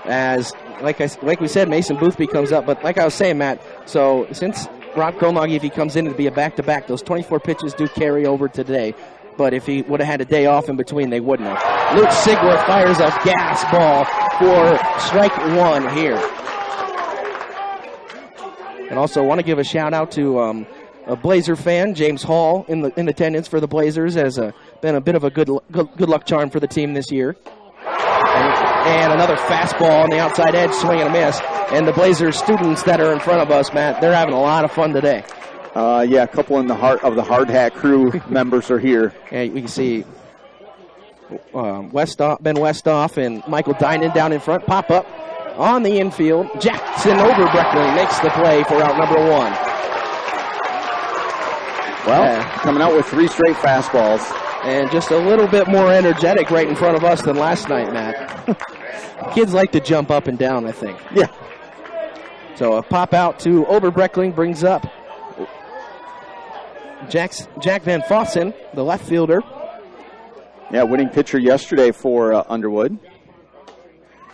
as, like we said, Mason Boothby comes up. But like I was saying, Matt, so since Rob Kolnagi, if he comes in, it'll be a back-to-back. Those 24 pitches do carry over today. But if he would have had a day off in between, they wouldn't have. Luke Sigworth fires a gas ball for strike one here. And also want to give a shout-out to a Blazer fan, James Hall, in attendance for the Blazers, has been a bit of a good luck charm for the team this year. And another fastball on the outside edge, swing and a miss. And the Blazers students that are in front of us, Matt, they're having a lot of fun today. Yeah, a couple in the heart of the Hard Hat crew members are here. And we can see Ben Westhoff and Michael Dinan down in front, pop up on the infield. Jackson Overbreckling makes the play for out number one. Well, coming out with 3 straight fastballs. And just a little bit more energetic right in front of us than last night, Matt. Kids like to jump up and down, I think. Yeah. So a pop out to Overbreckling brings up Jack Van Fossen, the left fielder. Yeah, winning pitcher yesterday for Underwood.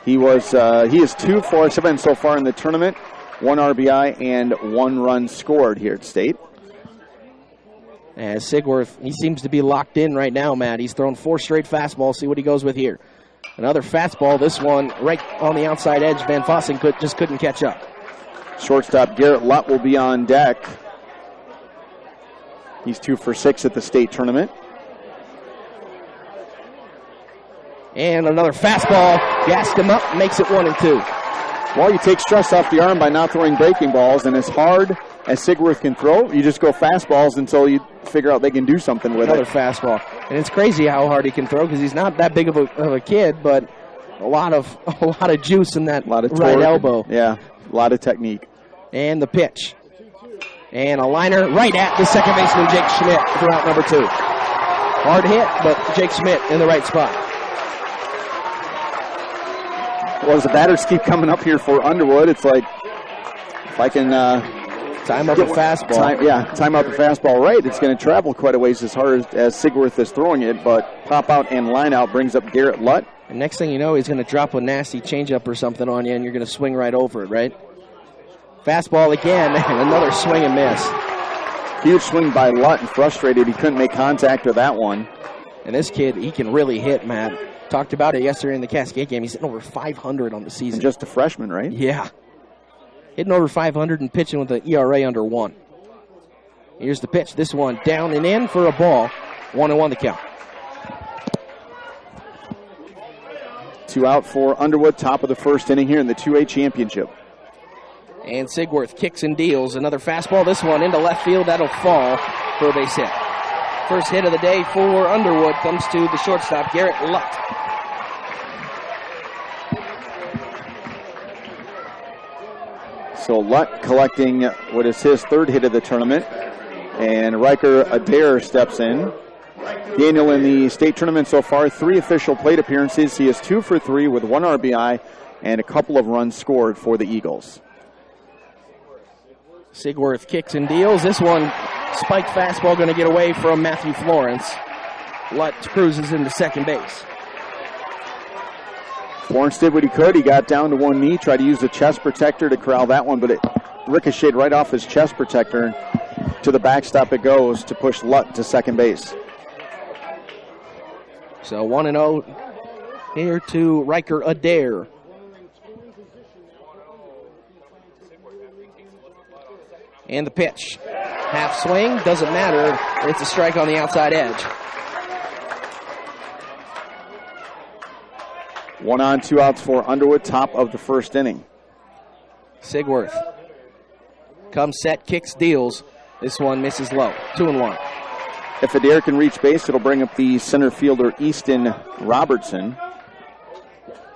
He is 2 for 7 so far in the tournament. 1 RBI and 1 run scored here at State. As Sigworth, he seems to be locked in right now, Matt. He's thrown 4 straight fastballs. See what he goes with here. Another fastball. This one right on the outside edge. Van Fossen just couldn't catch up. Shortstop Garrett Lutt will be on deck. He's 2 for 6 at the state tournament. And another fastball. Gassed him up, makes it 1-2. Well, you take stress off the arm by not throwing breaking balls, and as hard as Sigworth can throw, you just go fastballs until you figure out they can do something with another it. Fastball. And it's crazy how hard he can throw because he's not that big of a kid, but a lot of juice in that right elbow. Yeah, a lot of technique. And the pitch. And a liner right at the second baseman, Jake Schmidt, for out number 2. Hard hit, but Jake Schmidt in the right spot. Well, as the batters keep coming up here for Underwood, it's like, if I can time up the fastball. Time out the fastball right. It's going to travel quite a ways as hard as Sigworth is throwing it, but pop out and line out brings up Garrett Lutt. And next thing you know, he's going to drop a nasty changeup or something on you, and you're going to swing right over it, right? Fastball again, and another swing and miss. Huge swing by Lutt, and frustrated he couldn't make contact with that one. And this kid, he can really hit, Matt. Talked about it yesterday in the Cascade game. He's hitting over 500 on the season. And just a freshman, right? Yeah. Hitting over 500 and pitching with an ERA under 1. Here's the pitch. This one down and in for a ball. 1-1 the count. 2 out for Underwood, top of the first inning here in the 2A championship. And Sigworth kicks and deals. Another fastball. This one into left field. That'll fall for a base hit. First hit of the day for Underwood comes to the shortstop, Garrett Lutt. So Lutt collecting what is his 3rd hit of the tournament. And Riker Adair steps in. Daniel in the state tournament so far, 3 official plate appearances. He is 2 for 3 with 1 RBI and a couple of runs scored for the Eagles. Sigworth kicks and deals. This one, spiked fastball, going to get away from Matthew Florence. Lutt cruises into second base. Florence did what he could. He got down to one knee, tried to use the chest protector to corral that one, but it ricocheted right off his chest protector. To the backstop it goes to push Lutt to second base. So 1-0 here to Riker Adair. And the pitch. Half swing, doesn't matter. It's a strike on the outside edge. 1 on, 2 outs for Underwood, top of the first inning. Sigworth comes set, kicks, deals. This one misses low. 2-1. If Adair can reach base, it'll bring up the center fielder, Easton Robertson.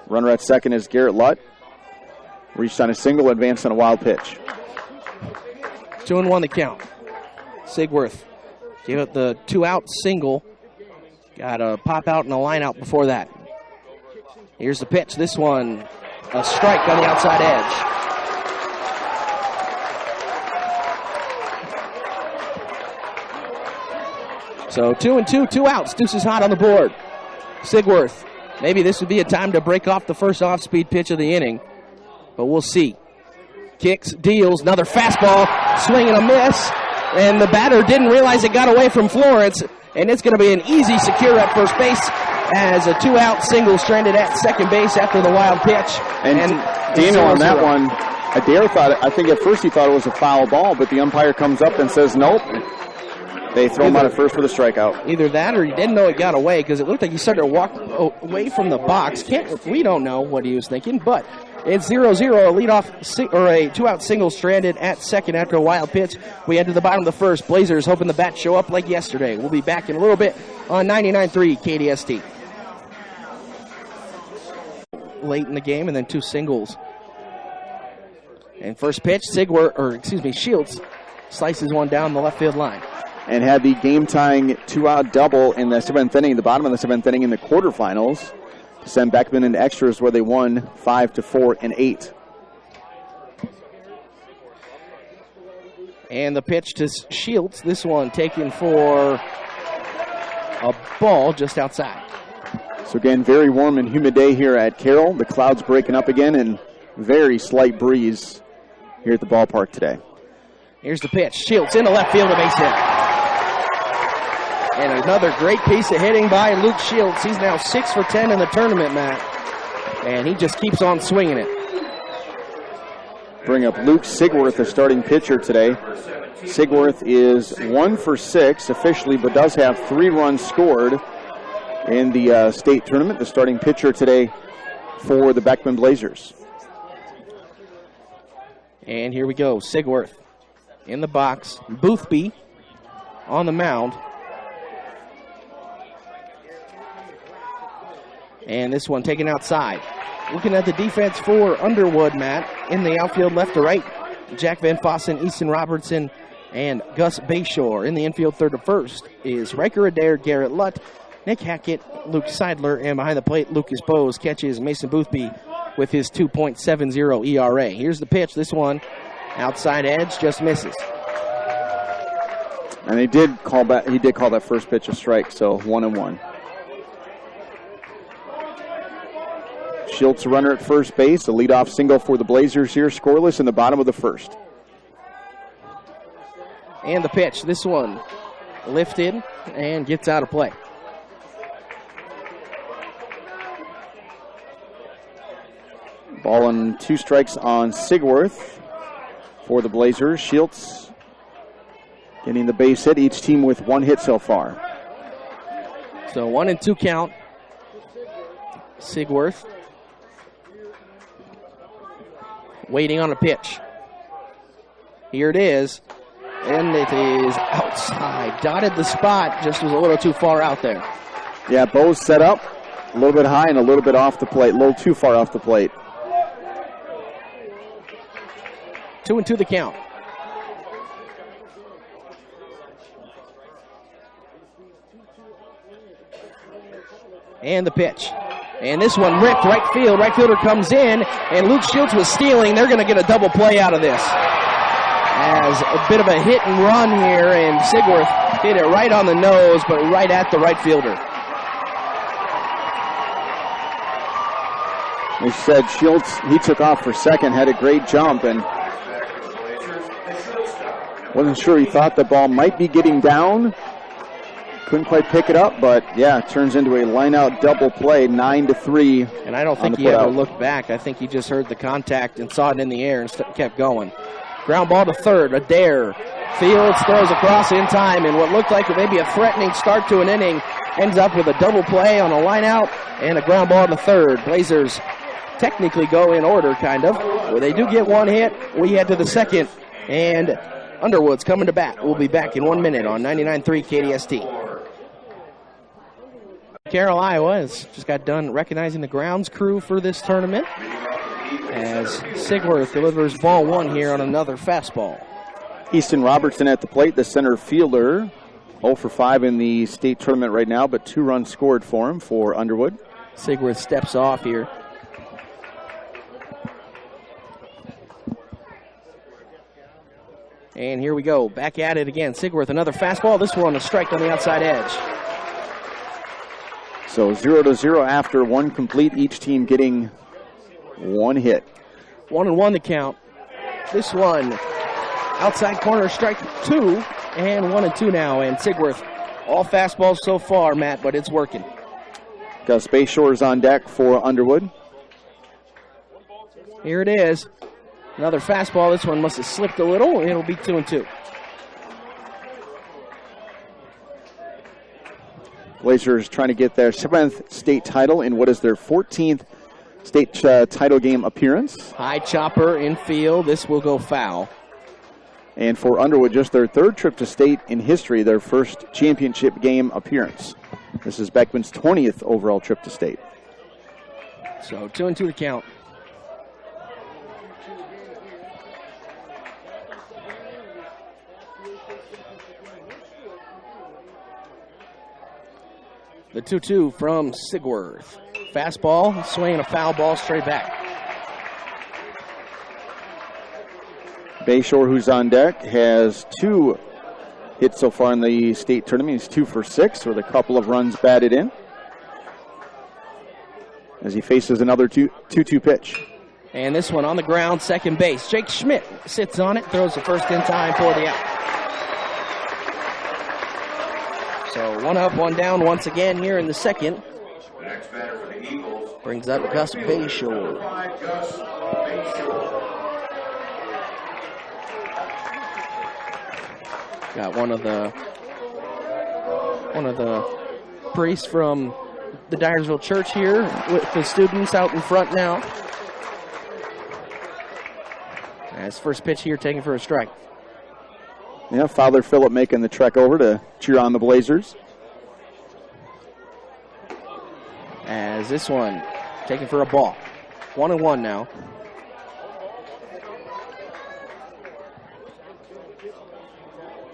Runner at second is Garrett Lutt. Reached on a single, advanced on a wild pitch. 2-1 the count. Sigworth gave up the 2-out single. Got a pop out and a line out before that. Here's the pitch. This one, a strike on the outside edge. So 2-2, 2 outs. Deuce is hot on the board. Sigworth maybe this would be a time to break off the first off-speed pitch of the inning, but we'll see. Kicks, deals, another fastball, swing and a miss, and the batter didn't realize it got away from Florence, and it's going to be an easy secure at first base as a 2-out single stranded at second base after the wild pitch. And Daniel on that one, Adair I think at first he thought it was a foul ball, but the umpire comes up and says nope. They throw him out at first with a strikeout. Either that or he didn't know it got away because it looked like he started to walk away from the box. We don't know what he was thinking, but it's 0-0, a leadoff or a 2-out single stranded at second after a wild pitch. We head to the bottom of the first. Blazers hoping the bats show up like yesterday. We'll be back in a little bit on 99.3 KDST. Late in the game and then two singles. And first pitch, Shields slices one down the left field line. And had the game-tying 2-out double in the seventh inning, the bottom of the seventh inning in the quarterfinals, to send Beckman into extras where they won 5-4 and 8. And the pitch to Shields, this one taken for a ball just outside. So again, very warm and humid day here at Carroll. The clouds breaking up again and very slight breeze here at the ballpark today. Here's the pitch. Shields into left field, a base hit. And another great piece of hitting by Luke Shields. He's now 6 for 10 in the tournament, Matt. And he just keeps on swinging it. Bring up Luke Sigworth, the starting pitcher today. Sigworth is 1 for 6 officially, but does have 3 runs scored in the state tournament. The starting pitcher today for the Beckman Blazers. And here we go. Sigworth in the box. Boothby on the mound. And this one taken outside. Looking at the defense for Underwood, Matt, in the outfield left to right. Jack Van Fossen, Easton Robertson, and Gus Bayshore. In the infield third to first is Riker Adair, Garrett Lutt, Nick Hackett, Luke Seidler, and behind the plate, Lucas Bose catches Mason Boothby with his 2.70 ERA. Here's the pitch. This one, outside edge, just misses. And he did call that first pitch a strike, so 1-1. Schultz, a runner at first base, a leadoff single for the Blazers here, scoreless in the bottom of the first. And the pitch, this one lifted and gets out of play. Ball and 2 strikes on Sigworth for the Blazers. Schultz getting the base hit, each team with 1 hit so far. So 1-2 count. Sigworth waiting on a pitch. Here it is. And it is outside. Dotted the spot, just was a little too far out there. Yeah, Bose set up a little bit high and a little bit off the plate, a little too far off the plate. 2-2 the count. And the pitch. And this one ripped right field. Right fielder comes in, and Luke Schultz was stealing. They're going to get a double play out of this. As a bit of a hit and run here, and Sigworth hit it right on the nose, but right at the right fielder. They said Schultz, he took off for second, had a great jump, and wasn't sure. He thought the ball might be getting down. Couldn't quite pick it up, but yeah, it turns into a line-out double play, 9-3. And I don't think he ever looked back. I think he just heard the contact and saw it in the air and kept going. Ground ball to third. Adair fields, throws across in time, and what looked like maybe a threatening start to an inning ends up with a double play on a line-out and a ground ball to third. Blazers technically go in order, kind of. Well, they do get 1 hit. We head to the second, and Underwood's coming to bat. We'll be back in 1 minute on 99.3 KDST. Carroll, Iowa has just got done recognizing the grounds crew for this tournament as Sigworth delivers ball 1 here on another fastball. Easton Robertson at the plate, the center fielder. 0 for 5 in the state tournament right now, but 2 runs scored for him for Underwood. Sigworth steps off here. And here we go, back at it again. Sigworth, another fastball. This one a strike on the outside edge. So 0-0 after one complete, each team getting one hit. 1-1 the count. This one, outside corner, strike 2, and 1-2 now. And Sigworth, all fastballs so far, Matt, but it's working. Gus Bayshore on deck for Underwood. Here it is. Another fastball. This one must have slipped a little. It'll be 2-2. Blazers trying to get their 7th state title in what is their 14th state title game appearance. High chopper in field. This will go foul. And for Underwood, just their 3rd trip to state in history, their first championship game appearance. This is Beckman's 20th overall trip to state. So 2-2 the count. The 2-2 from Sigworth. Fastball, swinging a foul ball straight back. Bayshore, who's on deck, has 2 hits so far in the state tournament. He's 2 for 6 with a couple of runs batted in as he faces another 2-2 pitch. And this one on the ground, second base. Jake Schmidt sits on it, throws the first in time for the out. So 1 up, 1 down once again here in the second. The next batter for the Eagles brings up Gus Bayshore. Got one of the priests from the Dyersville Church here with the students out in front now. As first pitch here taken for a strike. Yeah, Father Phillip making the trek over to cheer on the Blazers. As this one taken for a ball. 1-1 now.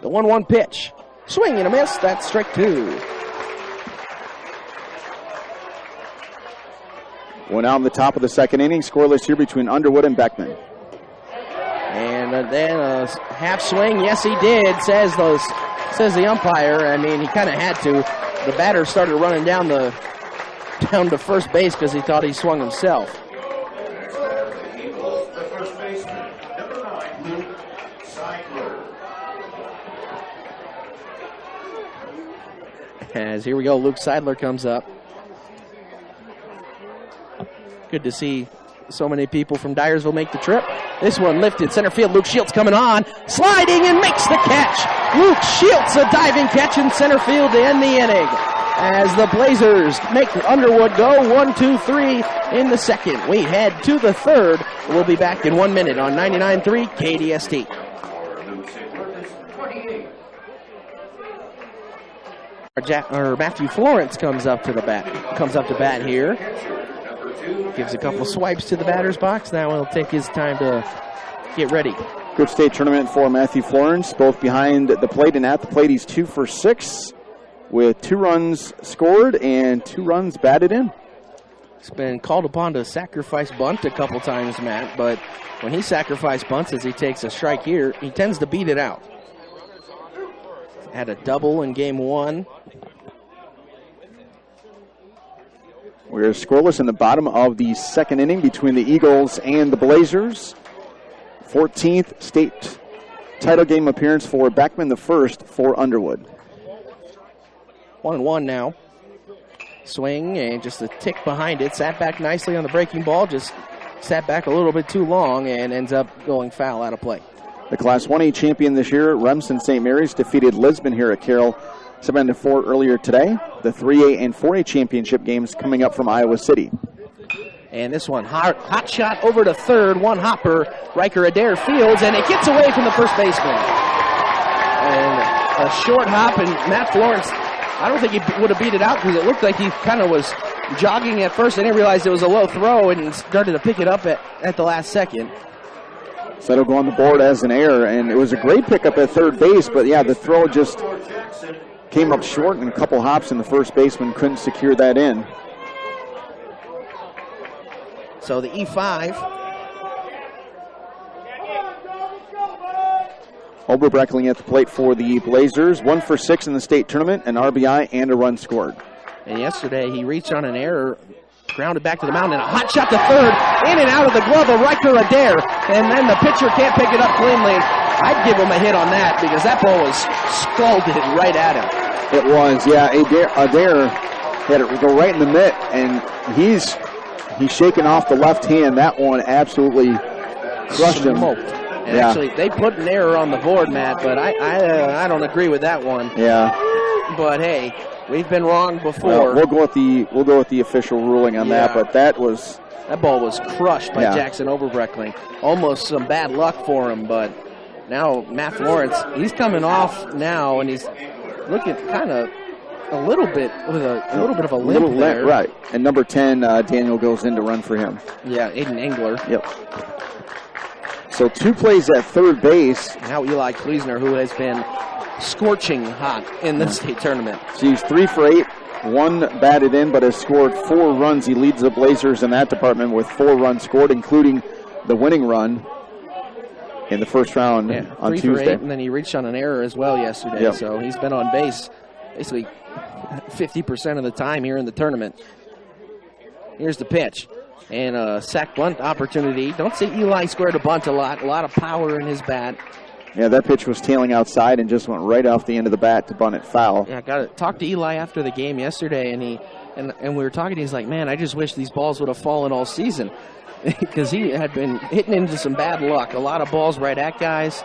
The 1-1 pitch. Swing and a miss. That's strike 2. One out in the top of the second inning. Scoreless here between Underwood and Beckman. And then a half swing. Yes, he did, says the umpire. I mean, he kind of had to. The batter started running down to first base because he thought he swung himself. the first baseman, number 9, Luke Seidler. As here we go, Luke Seidler comes up. Good to see so many people from Dyersville make the trip. This one lifted center field. Luke Shields coming on, sliding and makes the catch. Luke Shields a diving catch in center field to end the inning. As the Blazers make Underwood go 1-2-3 in the second. We head to the third. We'll be back in 1 minute on 99.3 KDST. Matthew Florence comes up to bat here. Gives a couple swipes to the batter's box. Now he'll take his time to get ready. Good state tournament for Matthew Florence, both behind the plate and at the plate. He's 2 for 6 with 2 runs scored and 2 runs batted in. He's been called upon to sacrifice bunt a couple times, Matt, but when he sacrifices bunts as he takes a strike here, he tends to beat it out. Had a double in game 1. We're scoreless in the bottom of the second inning between the Eagles and the Blazers. 14th state title game appearance for Beckman, the first for Underwood. 1-1 now. Swing and just a tick behind it. Sat back nicely on the breaking ball. Just sat back a little bit too long and ends up going foul out of play. The Class 1A champion this year, Remsen St. Mary's, defeated Lisbon here at Carroll 7-4 earlier today. The 3A and 4A championship games coming up from Iowa City. And this one, hot shot over to third. One hopper. Riker Adair fields, and it gets away from the first baseman. And a short hop, and Matt Florence, I don't think he would have beat it out because it looked like he kind of was jogging at first and then realized it was a low throw and started to pick it up at the last second. So that'll go on the board as an error, and it was a great pickup at third base, but yeah, the throw just came up short, and a couple hops, and the first baseman couldn't secure that in. So the E5. Oberbreckling at the plate for the Blazers. 1 for 6 in the state tournament, an RBI and a run scored. And yesterday he reached on an error, grounded back to the mound, and a hot shot to third, in and out of the glove of Riker Adair. And then the pitcher can't pick it up cleanly. I'd give him a hit on that because that ball was scalded right at him. It was, yeah. Adair had it go right in the mitt, and he's shaking off the left hand. That one absolutely crushed him. And actually, they put an error on the board, Matt, but I don't agree with that one. Yeah. But hey, we've been wrong before. Well, we'll go with the official ruling on that, but that ball was crushed by Jackson Oberbreckling. Almost some bad luck for him, but now Matt Florence, he's coming off now, and he's looking kind of a little bit of a limp there. Right. And number 10, Daniel goes in to run for him. Yeah, Aiden Engler. Yep. So 2 plays at third base. Now Eli Kleesner, who has been scorching hot in the state tournament. He's 3 for 8, 1 batted in, but has scored 4 runs. He leads the Blazers in that department with 4 runs scored, including the winning run in the first round on 3 Tuesday. For 8, and then he reached on an error as well yesterday. Yep. So he's been on base basically 50% of the time here in the tournament. Here's the pitch. And a sack bunt opportunity. Don't see Eli square to bunt a lot of power in his bat. Yeah, that pitch was tailing outside and just went right off the end of the bat to bunt it foul. Yeah, I got to talk to Eli after the game yesterday, and we were talking. He's like, man, I just wish these balls would have fallen all season because he had been hitting into some bad luck. A lot of balls right at guys,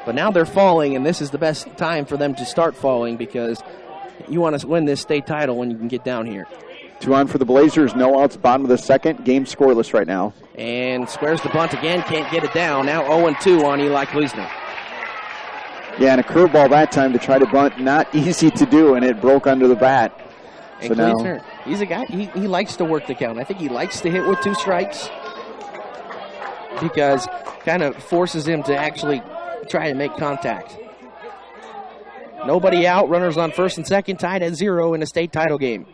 but now they're falling, and this is the best time for them to start falling because you want to win this state title when you can get down here. 2 on for the Blazers, no outs, bottom of the second. Game scoreless right now. And squares the bunt again, can't get it down. Now 0-2 on Eli Kleesner. Yeah, and a curveball that time to try to bunt, not easy to do, and it broke under the bat. And so Kleesner, he's a guy, he likes to work the count. I think he likes to hit with 2 strikes because kind of forces him to actually try to make contact. Nobody out, runners on first and second, tied at 0 in a state title game.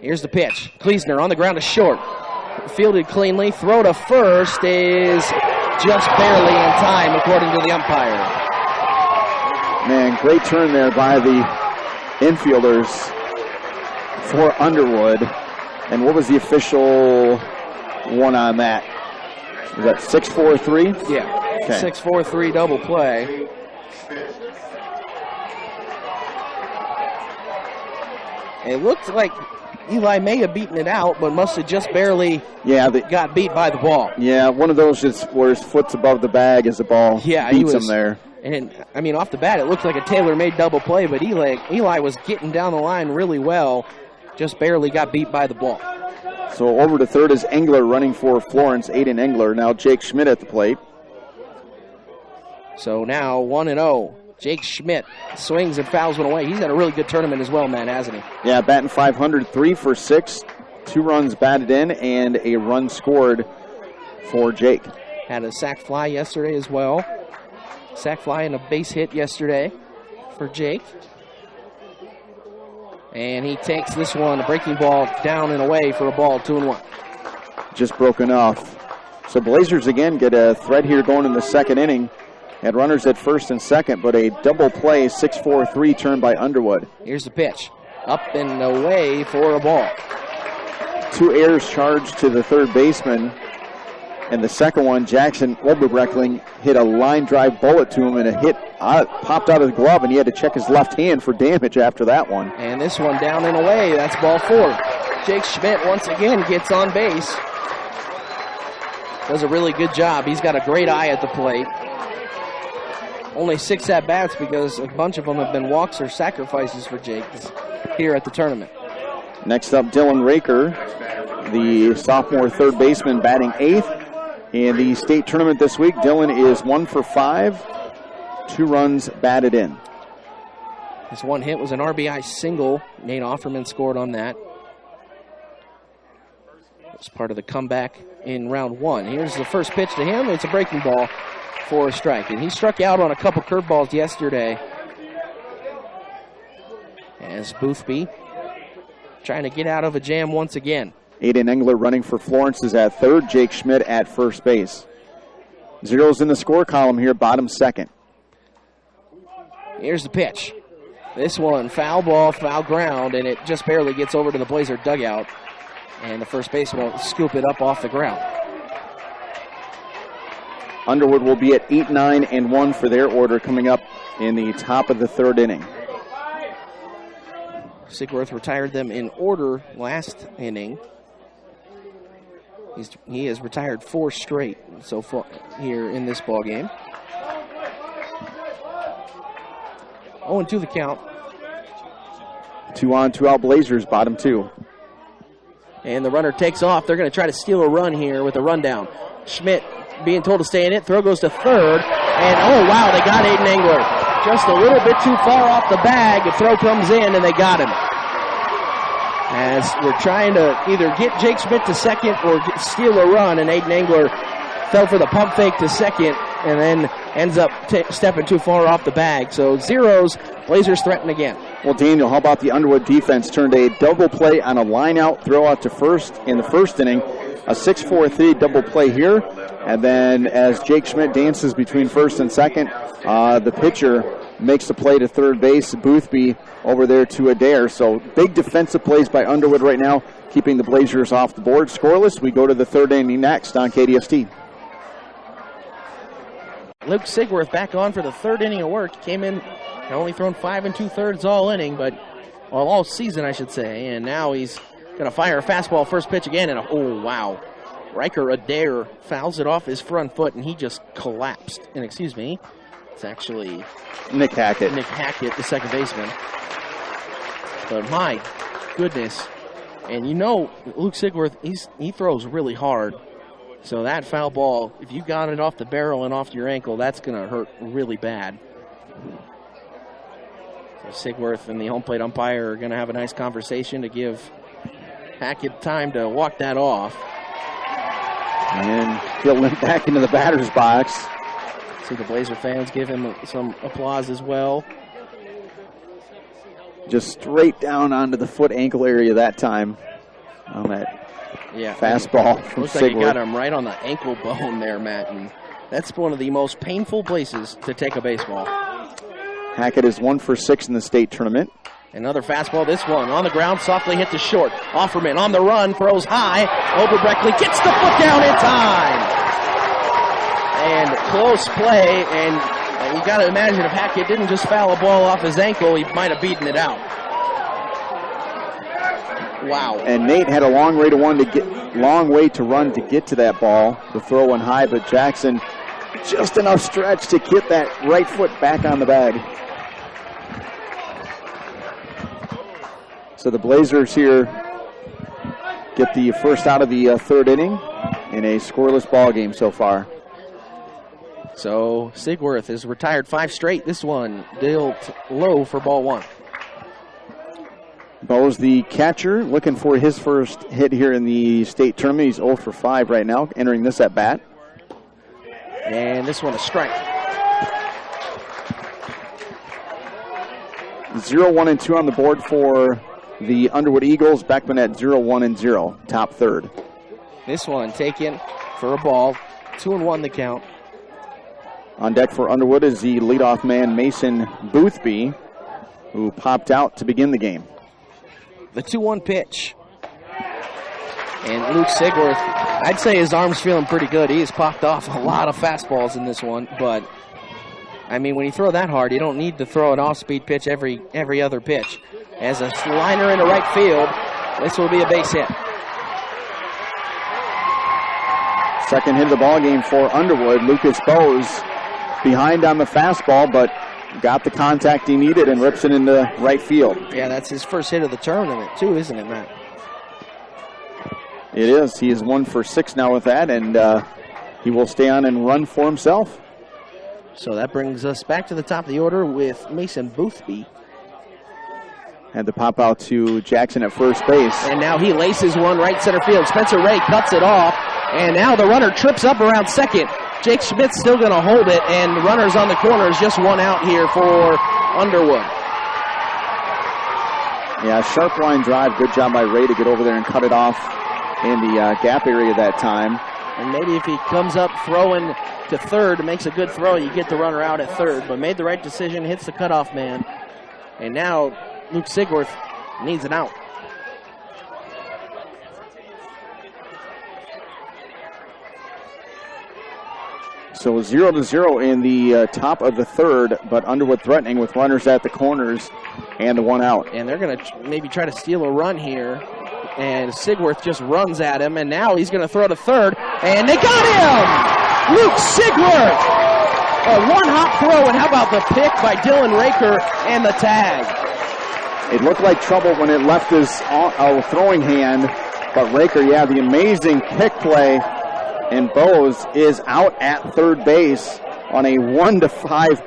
Here's the pitch. Kleesner on the ground to short. Fielded cleanly. Throw to first is just barely in time, according to the umpire. Man, great turn there by the infielders for Underwood. And what was the official one on that? Was that 6-4-3? Yeah. Okay. 6-4-3 double play. It looked like Eli may have beaten it out, but must have just barely got beat by the ball. Yeah, one of those just where his foot's above the bag as the ball beats him there. And, I mean, off the bat, it looked like a tailor-made double play, but Eli was getting down the line really well, just barely got beat by the ball. So over to third is Engler running for Florence, Aiden Engler. Now Jake Schmidt at the plate. So now 1-0. Jake Schmidt swings and fouls one away. He's had a really good tournament as well, man, hasn't he? Yeah, batting .500, 3 for 6, 2 runs batted in, and a run scored for Jake. Had a sac fly yesterday as well. Sac fly and a base hit yesterday for Jake. And he takes this one, a breaking ball down and away for a ball, 2-1. Just broken off. So Blazers again get a threat here going in the second inning. Had runners at first and second, but a double play, 6-4-3 turn by Underwood. Here's the pitch. Up and away for a ball. 2 errors charged to the third baseman. And the second one, Jackson Oberbreckling hit a line drive bullet to him, and a hit popped out of the glove, and he had to check his left hand for damage after that one. And this one down and away. That's ball 4. Jake Schmidt once again gets on base. Does a really good job. He's got a great eye at the plate. Only 6 at-bats because a bunch of them have been walks or sacrifices for Jake here at the tournament. Next up, Dylan Raker, the sophomore third baseman, batting 8th. In the state tournament this week, Dylan is 1 for 5, 2 runs batted in. His one hit was an RBI single. Nate Offerman scored on that. It was part of the comeback in round 1. Here's the first pitch to him. It's a breaking ball for a strike. And he struck out on a couple curveballs yesterday. As Boothby trying to get out of a jam once again. Aiden Engler running for Florence is at third. Jake Schmidt at first base. Zeros in the score column here, bottom second. Here's the pitch. This one, foul ball, foul ground, and it just barely gets over to the Blazer dugout. And the first baseman will scoop it up off the ground. Underwood will be at 8-9-1 for their order coming up in the top of the third inning. Sigworth retired them in order last inning. He has retired 4 straight so far here in this ball game. 0-2 the count. 2 on, 2 out Blazers, bottom 2. And the runner takes off. They're going to try to steal a run here with a rundown. Schmidt being told to stay in it. Throw goes to third. And, oh, wow, they got Aiden Engler. Just a little bit too far off the bag. The throw comes in, and they got him. As we're trying to either get Jake Schmidt to second or steal a run, and Aiden Engler fell for the pump fake to second and then ends up stepping too far off the bag. So zeros, Blazers threaten again. Well, Daniel, how about the Underwood defense turned a double play on a line-out throw out to first in the first inning, a 6-4-3 double play here, and then as Jake Schmidt dances between first and second, the pitcher makes the play to third base, Boothby over there to Adair. So big defensive plays by Underwood right now, keeping the Blazers off the board. Scoreless, we go to the third inning next on KDST. Luke Sigworth back on for the third inning of work. Came in, only thrown 5 2/3 all inning, but all season, I should say. And now he's going to fire a fastball first pitch again. And oh, wow. Riker Adair fouls it off his front foot, and he just collapsed. And excuse me, it's actually Nick Hackett. Nick Hackett, the second baseman. But my goodness. And you know, Luke Sigworth, he throws really hard. So that foul ball, if you got it off the barrel and off your ankle, that's going to hurt really bad. So Sigworth and the home plate umpire are going to have a nice conversation to give Hackett time to walk that off. And he'll limp back into the batter's box. See the Blazer fans give him some applause as well. Just straight down onto the foot ankle area that time on that fastball from looks like he got Sigworth. him right on the ankle bone there, Matt. And that's one of the most painful places to take a baseball. Hackett is 1 for 6 in the state tournament. Another fastball, this one on the ground, softly hit to short. Offerman on the run, throws high. Oberbreckley gets the foot down in time. And close play, and you got to imagine if Hackett didn't just foul a ball off his ankle, he might have beaten it out. Wow. And Nate had a long way to run to get to that ball. The throw went high, but Jackson just enough stretch to get that right foot back on the bag. So the Blazers here get the first out of the third inning in a scoreless ball game so far. So Sigworth has retired 5 straight. This one dealt low for ball 1. Bo's the catcher, looking for his first hit here in the state tournament. He's 0 for 5 right now, entering this at bat. And this one a strike. 0-1-2 on the board for the Underwood Eagles. Beckman at 0-1-0, top third. This one taken for a ball. 2-1 the count. On deck for Underwood is the leadoff man, Mason Boothby, who popped out to begin the game. The 2-1 pitch. And Luke Sigworth, I'd say his arm's feeling pretty good. He has popped off a lot of fastballs in this one, but I mean, when you throw that hard, you don't need to throw an off-speed pitch every other pitch. As a liner into right field, this will be a base hit. Second hit of the ball game for Underwood. Lucas Bowes behind on the fastball, but got the contact he needed and rips it into right field. Yeah, that's his first hit of the tournament, too, isn't it, Matt? It is. He is 1 for 6 now with that, and he will stay on and run for himself. So that brings us back to the top of the order with Mason Boothby. Had to pop out to Jackson at first base. And now he laces one right center field. Spencer Ray cuts it off, and now the runner trips up around second. Jake Schmidt's still going to hold it, and runners on the corners, just one out here for Underwood. Yeah, sharp line drive. Good job by Ray to get over there and cut it off in the gap area that time. And maybe if he comes up throwing to third and makes a good throw, you get the runner out at third. But made the right decision, hits the cutoff man, And now Luke Sigworth needs an out. So 0-0 in the top of the third, but Underwood threatening with runners at the corners and the one out. And they're going to maybe try to steal a run here. And Sigworth just runs at him, and now he's going to throw to third, and they got him! Luke Sigworth! A one-hop throw, and how about the pick by Dylan Raker and the tag? It looked like trouble when it left his throwing hand, but Raker, the amazing pick play, and Bowes is out at third base on a 1-5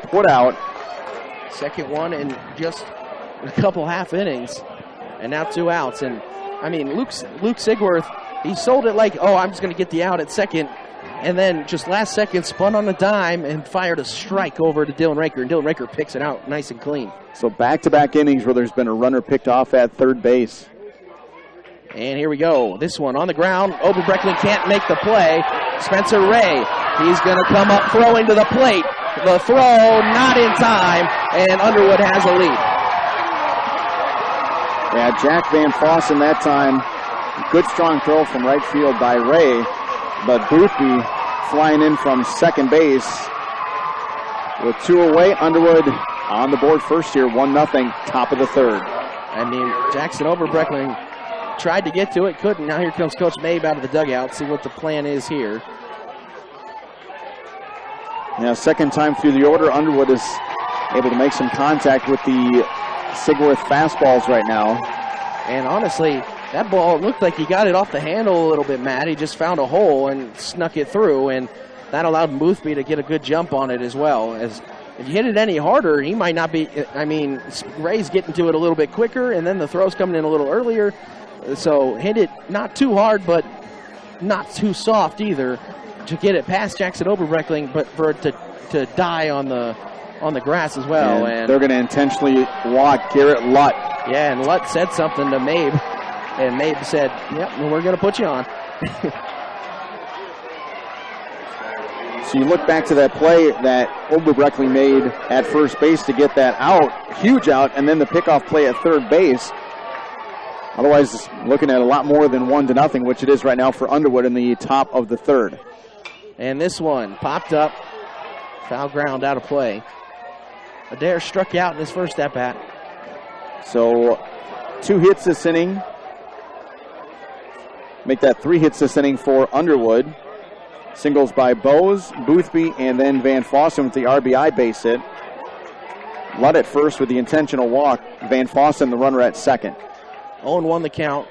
putout. Second one in just a couple half innings, and now 2 outs. And I mean, Luke Sigworth, he sold it like, oh, I'm just going to get the out at second, and then just last second spun on a dime and fired a strike over to Dylan Raker, and Dylan Raker picks it out nice and clean. So back-to-back innings where there's been a runner picked off at third base. And here we go. This one on the ground. Oberbreckling can't make the play. Spencer Ray, he's going to come up throwing to the plate. The throw not in time, and Underwood has a lead. Yeah, Jack Van Fossen that time. Good strong throw from right field by Ray, but Boothby flying in from second base. With 2 away, Underwood on the board first here, 1-0, top of the third. I mean, Jackson Oberbreckling tried to get to it, couldn't. Now here comes Coach Mabe out of the dugout. See what the plan is here. Now, second time through the order, Underwood is able to make some contact with the Sigworth fastballs right now. And honestly, that ball looked like he got it off the handle a little bit, Matt. He just found a hole and snuck it through, and that allowed Boothby to get a good jump on it as well. As if you hit it any harder, he might not be. I mean, Ray's getting to it a little bit quicker, and then the throw's coming in a little earlier. So hit it not too hard, but not too soft either to get it past Jackson Oberbreckling, but for it to die on the grass as well. And they're going to intentionally walk Garrett Lutt. Yeah, and Lutt said something to Mabe, and Mabe said, yep, we're going to put you on. So you look back to that play that Oberbreckling made at first base to get that out, huge out, and then the pickoff play at third base. Otherwise, looking at a lot more than 1-0, which it is right now for Underwood in the top of the third. And this one popped up, foul ground out of play. Adair struck out in his first at-bat. So 2 hits this inning. Make that 3 hits this inning for Underwood. Singles by Bowes, Boothby, and then Van Fossen with the RBI base hit. Lutt at first with the intentional walk. Van Fossen, the runner, at second. 0-1 the count.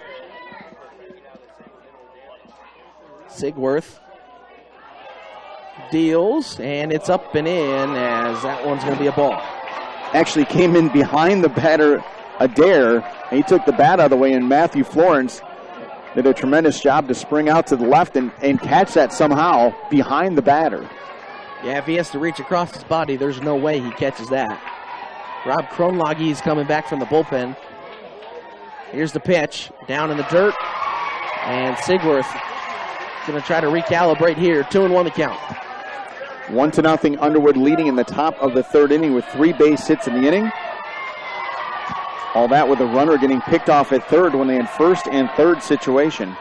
Sigworth deals, and it's up and in as that one's going to be a ball. Actually came in behind the batter, Adair. He took the bat out of the way, and Matthew Florence did a tremendous job to spring out to the left and catch that somehow behind the batter. Yeah, if he has to reach across his body, there's no way he catches that. Rob Kronlage is coming back from the bullpen. Here's the pitch, down in the dirt, and Sigworth going to try to recalibrate here. 2-1 the count. 1-0 Underwood leading in the top of the third inning with 3 base hits in the inning. All that with a runner getting picked off at third when they had first and third situation.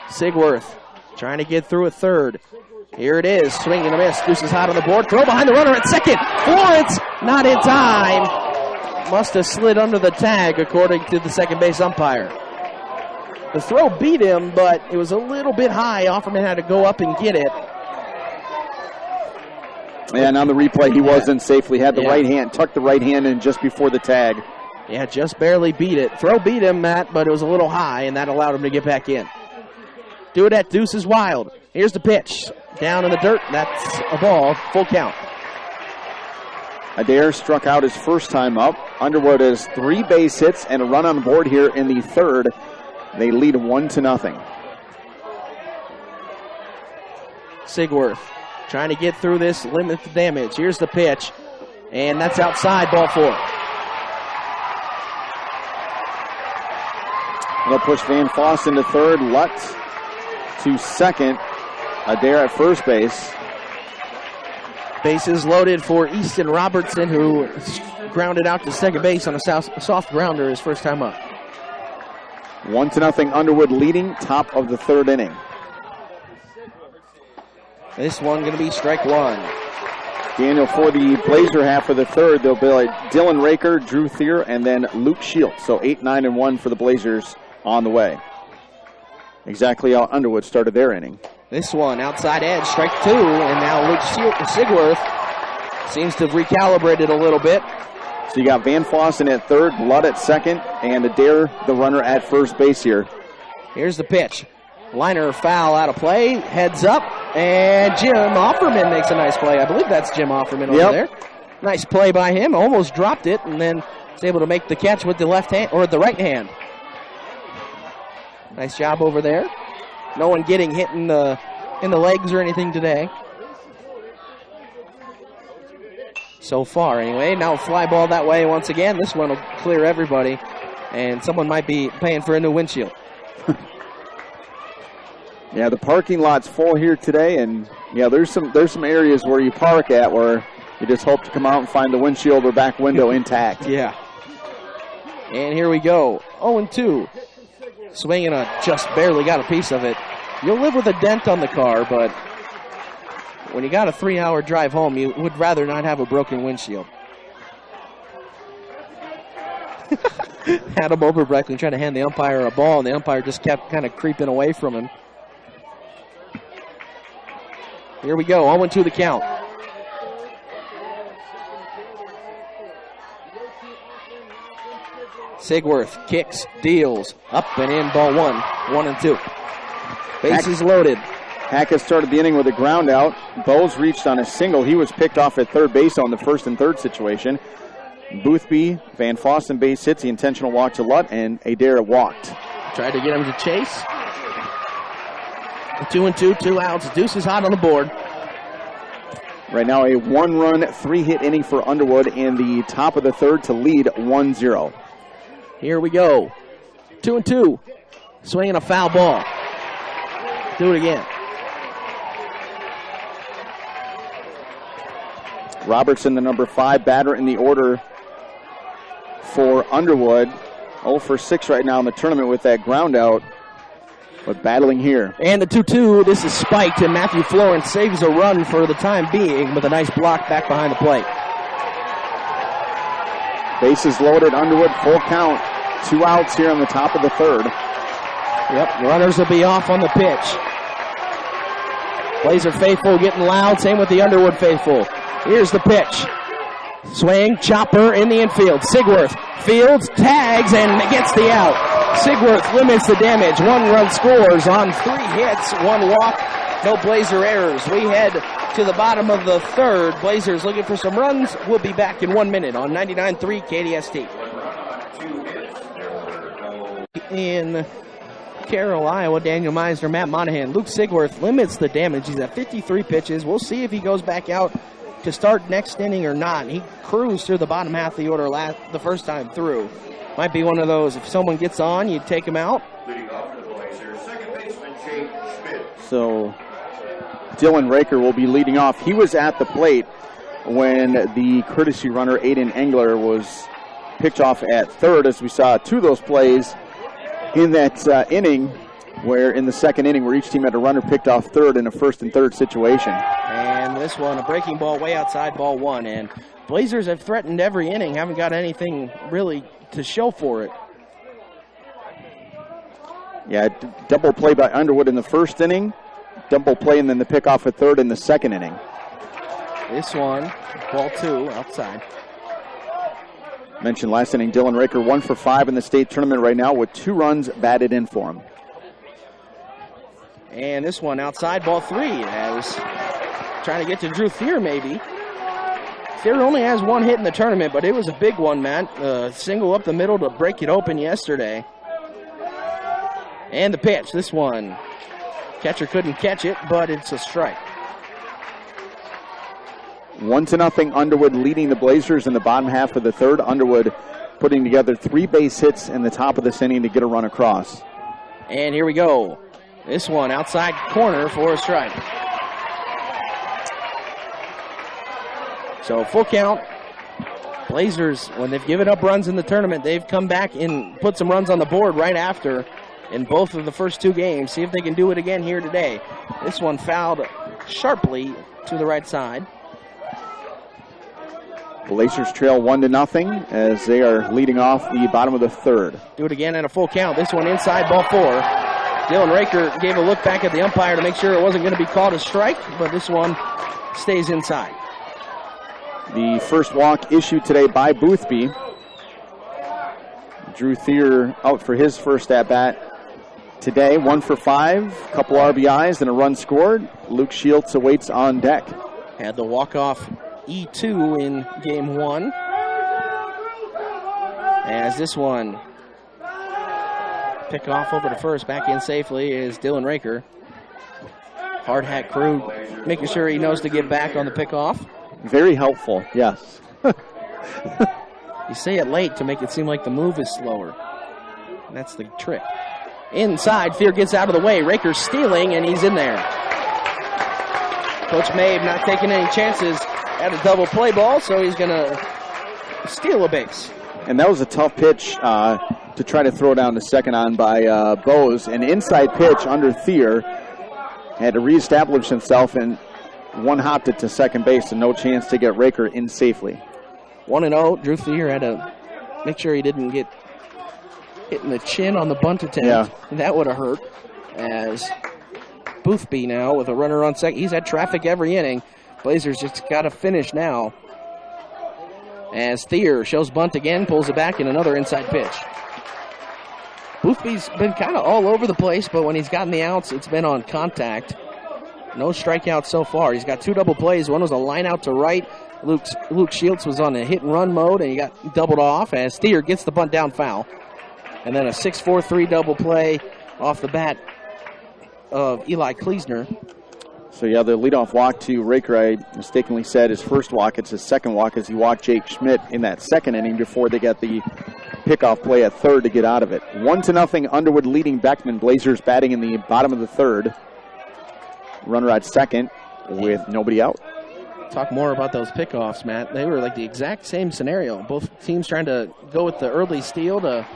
Sigworth trying to get through at third. Here it is, swing and a miss. Deuce is hot on the board. Throw behind the runner at second. Florence not in time. Must have slid under the tag, according to the second base umpire. The throw beat him, but it was a little bit high. Offerman had to go up and get it. And on the replay, he wasn't safely. Had the right hand, tucked the right hand in just before the tag. Yeah, just barely beat it. Throw beat him, Matt, but it was a little high, and that allowed him to get back in. Do it at Deuce is Wild. Here's the pitch. Down in the dirt. That's a ball. Full count. Adair struck out his first time up. Underwood has 3 base hits and a run on the board here in the third. They lead 1-0. Sigworth trying to get through this, limit the damage. Here's the pitch, and that's outside, ball 4. They'll push Van Fossen to third, Lutt to second, Adair at first base. Bases loaded for Easton Robertson, who grounded out to second base on a soft grounder his first time up. 1-0 Underwood leading, top of the third inning. This one going to be strike one. Daniel, for the Blazer half of the third, they'll be like Dylan Raker, Drew Thier, and then Luke Shields. So 8-9-1 for the Blazers on the way. Exactly how Underwood started their inning. This one outside edge, strike two, and now Luke Sigworth seems to have recalibrated a little bit. So you got Van Fossen at third, Ludd at second, and Adair, the runner, at first base here. Here's the pitch. Liner foul out of play, heads up, and Jim Offerman makes a nice play. I believe that's Jim Offerman over there. Nice play by him, almost dropped it, and then was able to make the catch with the left hand, or the right hand. Nice job over there. No one getting hit in the legs or anything today. So far, anyway. Now fly ball that way once again. This one will clear everybody, and someone might be paying for a new windshield. Yeah, the parking lot's full here today, and yeah, there's some areas where you park at where you just hope to come out and find the windshield or back window intact. Yeah. And here we go. 0-2. Swinging just barely got a piece of it. You'll live with a dent on the car, but when you got a 3-hour drive home, you would rather not have a broken windshield. Adam Oberbreckling trying to hand the umpire a ball, and the umpire just kept kind of creeping away from him. Here we go, 0-2 the count. Sigworth kicks, deals, up and in, ball one, 1-2. Bases loaded. Hackett started the inning with a ground out. Bowes reached on a single. He was picked off at third base on the first and third situation. Boothby, Van Fossen base hits, the intentional walk to Lutt, and Adair walked. Tried to get him to chase. 2-2, 2 outs. Deuce is hot on the board. Right now a 1-run, 3-hit inning for Underwood in the top of the third to lead 1-0. Here we go. 2-2. Swinging a foul ball. Do it again. Robertson, the number 5 batter in the order for Underwood. 0 for 6 right now in the tournament with that ground out, but battling here. And the 2-2, this is spiked, and Matthew Florence saves a run for the time being with a nice block back behind the plate. Bases loaded, Underwood, full count. 2 outs here on the top of the third. Yep, runners will be off on the pitch. Blazer faithful getting loud, same with the Underwood faithful. Here's the pitch. Swing, chopper in the infield. Sigworth fields, tags, and gets the out. Sigworth limits the damage. 1 run scores on 3 hits, 1 walk, no Blazer errors. We head to the bottom of the third. Blazers looking for some runs. We'll be back in 1 minute on 99.3 KDST. In Carroll, Iowa, Daniel Meissner, Matt Monahan. Luke Sigworth limits the damage. He's at 53 pitches. We'll see if he goes back out to start next inning or not. He cruised through the bottom half of the order the first time through. Might be one of those, if someone gets on, you take him out. So Dylan Raker will be leading off. He was at the plate when the courtesy runner Aiden Engler was picked off at third, as we saw 2 of those plays in that inning, where in the second inning where each team had a runner picked off third in a first and third situation. And this one, a breaking ball way outside, ball 1. And Blazers have threatened every inning, haven't got anything really to show for it. Yeah, double play by Underwood in the first inning, double play and then the pickoff at third in the second inning. This one, ball 2, outside. Mentioned last inning, Dylan Raker 1 for 5 in the state tournament right now with 2 runs batted in for him. And this one outside, ball 3. I was trying to get to Drew Thier maybe. Thier only has 1 hit in the tournament, but it was a big one, man. Single up the middle to break it open yesterday. And the pitch, this one. Catcher couldn't catch it, but it's a strike. 1-0 Underwood leading the Blazers in the bottom half of the third. Underwood putting together 3 base hits in the top of this inning to get a run across. And here we go. This one outside corner for a strike. So full count. Blazers, when they've given up runs in the tournament, they've come back and put some runs on the board right after in both of the first two games. See if they can do it again here today. This one fouled sharply to the right side. Blazers trail 1-0 as they are leading off the bottom of the third. Do it again at a full count. This one inside, ball 4. Dylan Raker gave a look back at the umpire to make sure it wasn't going to be called a strike, but this one stays inside. The first walk issued today by Boothby. Drew Thier out for his first at-bat today. 1 for 5, couple RBIs and a run scored. Luke Shields awaits on deck. Had the walk-off E2 in game 1. As this one pick off over to first, back in safely is Dylan Raker. Hard hat crew making sure he knows to get back on the pickoff. Very helpful, yes. You say it late to make it seem like the move is slower. That's the trick. Inside, Thier gets out of the way. Raker's stealing, and he's in there. Coach Mabe not taking any chances at a double play ball, so he's going to steal a base. And that was a tough pitch to try to throw down to second on by Bose. An inside pitch under Thier. Had to reestablish himself and one hopped it to second base and no chance to get Raker in safely. 1-0. Drew Thier had to make sure he didn't get hit in the chin on the bunt attempt. Yeah. That would have hurt. As Boothby now with a runner on second. He's had traffic every inning. Blazers just got to finish now. As Thier shows bunt again, pulls it back in another inside pitch. Boothby's been kind of all over the place, but when he's gotten the outs, it's been on contact. No strikeouts so far. He's got 2 double plays. One was a line out to right. Luke Shields was on a hit-and-run mode, and he got doubled off as Thier gets the bunt down foul. And then a 6-4-3 double play off the bat of Eli Kleesner. So, yeah, the leadoff walk to Raker, I mistakenly said his first walk. It's his second walk as he walked Jake Schmidt in that second inning before they got the pickoff play at third to get out of it. 1-0, Underwood leading Beckman. Blazers batting in the bottom of the third. Runner at second with nobody out. Talk more about those pickoffs, Matt. They were like the exact same scenario. Both teams trying to go with the early steal to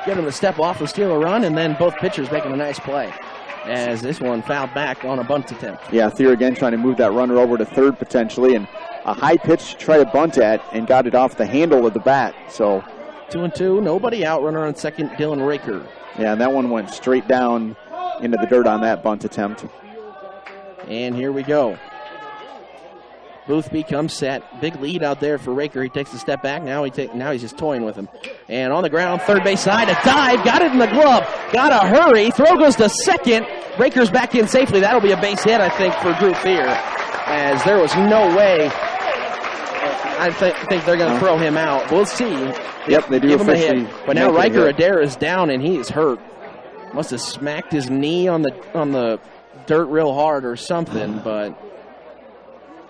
get them to step off and steal a run, and then both pitchers making a nice play. As this one fouled back on a bunt attempt. Yeah, Thier again trying to move that runner over to third potentially, and a high pitch to try to bunt at and got it off the handle of the bat. So 2-2, nobody out. Runner on second, Dylan Raker. Yeah, and that one went straight down into the dirt on that bunt attempt. And here we go. Boothby comes set. Big lead out there for Raker. He takes a step back. Now he's just toying with him. And on the ground, third base side, a dive. Got it in the glove. Got to hurry. Throw goes to second. Raker's back in safely. That'll be a base hit, I think, for Drew Thier. As there was no way. I think they're going to throw him out. We'll see. Yep, they do give him a officially. hit. But now Riker Adair is down, and he is hurt. Must have smacked his knee on the dirt real hard or something, but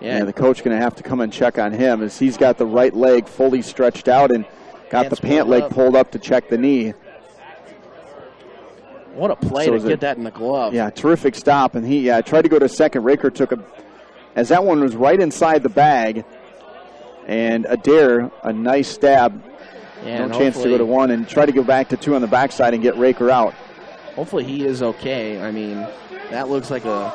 yeah, the coach going to have to come and check on him as he's got the right leg fully stretched out and got the pant leg pulled up to check the knee. What a play to get that in the glove. Yeah, terrific stop, and he tried to go to second. Raker took as that one was right inside the bag, and Adair, a nice stab. Yeah, no chance to go to one, and try to go back to 2 on the backside and get Raker out. Hopefully he is okay. I mean, that looks like a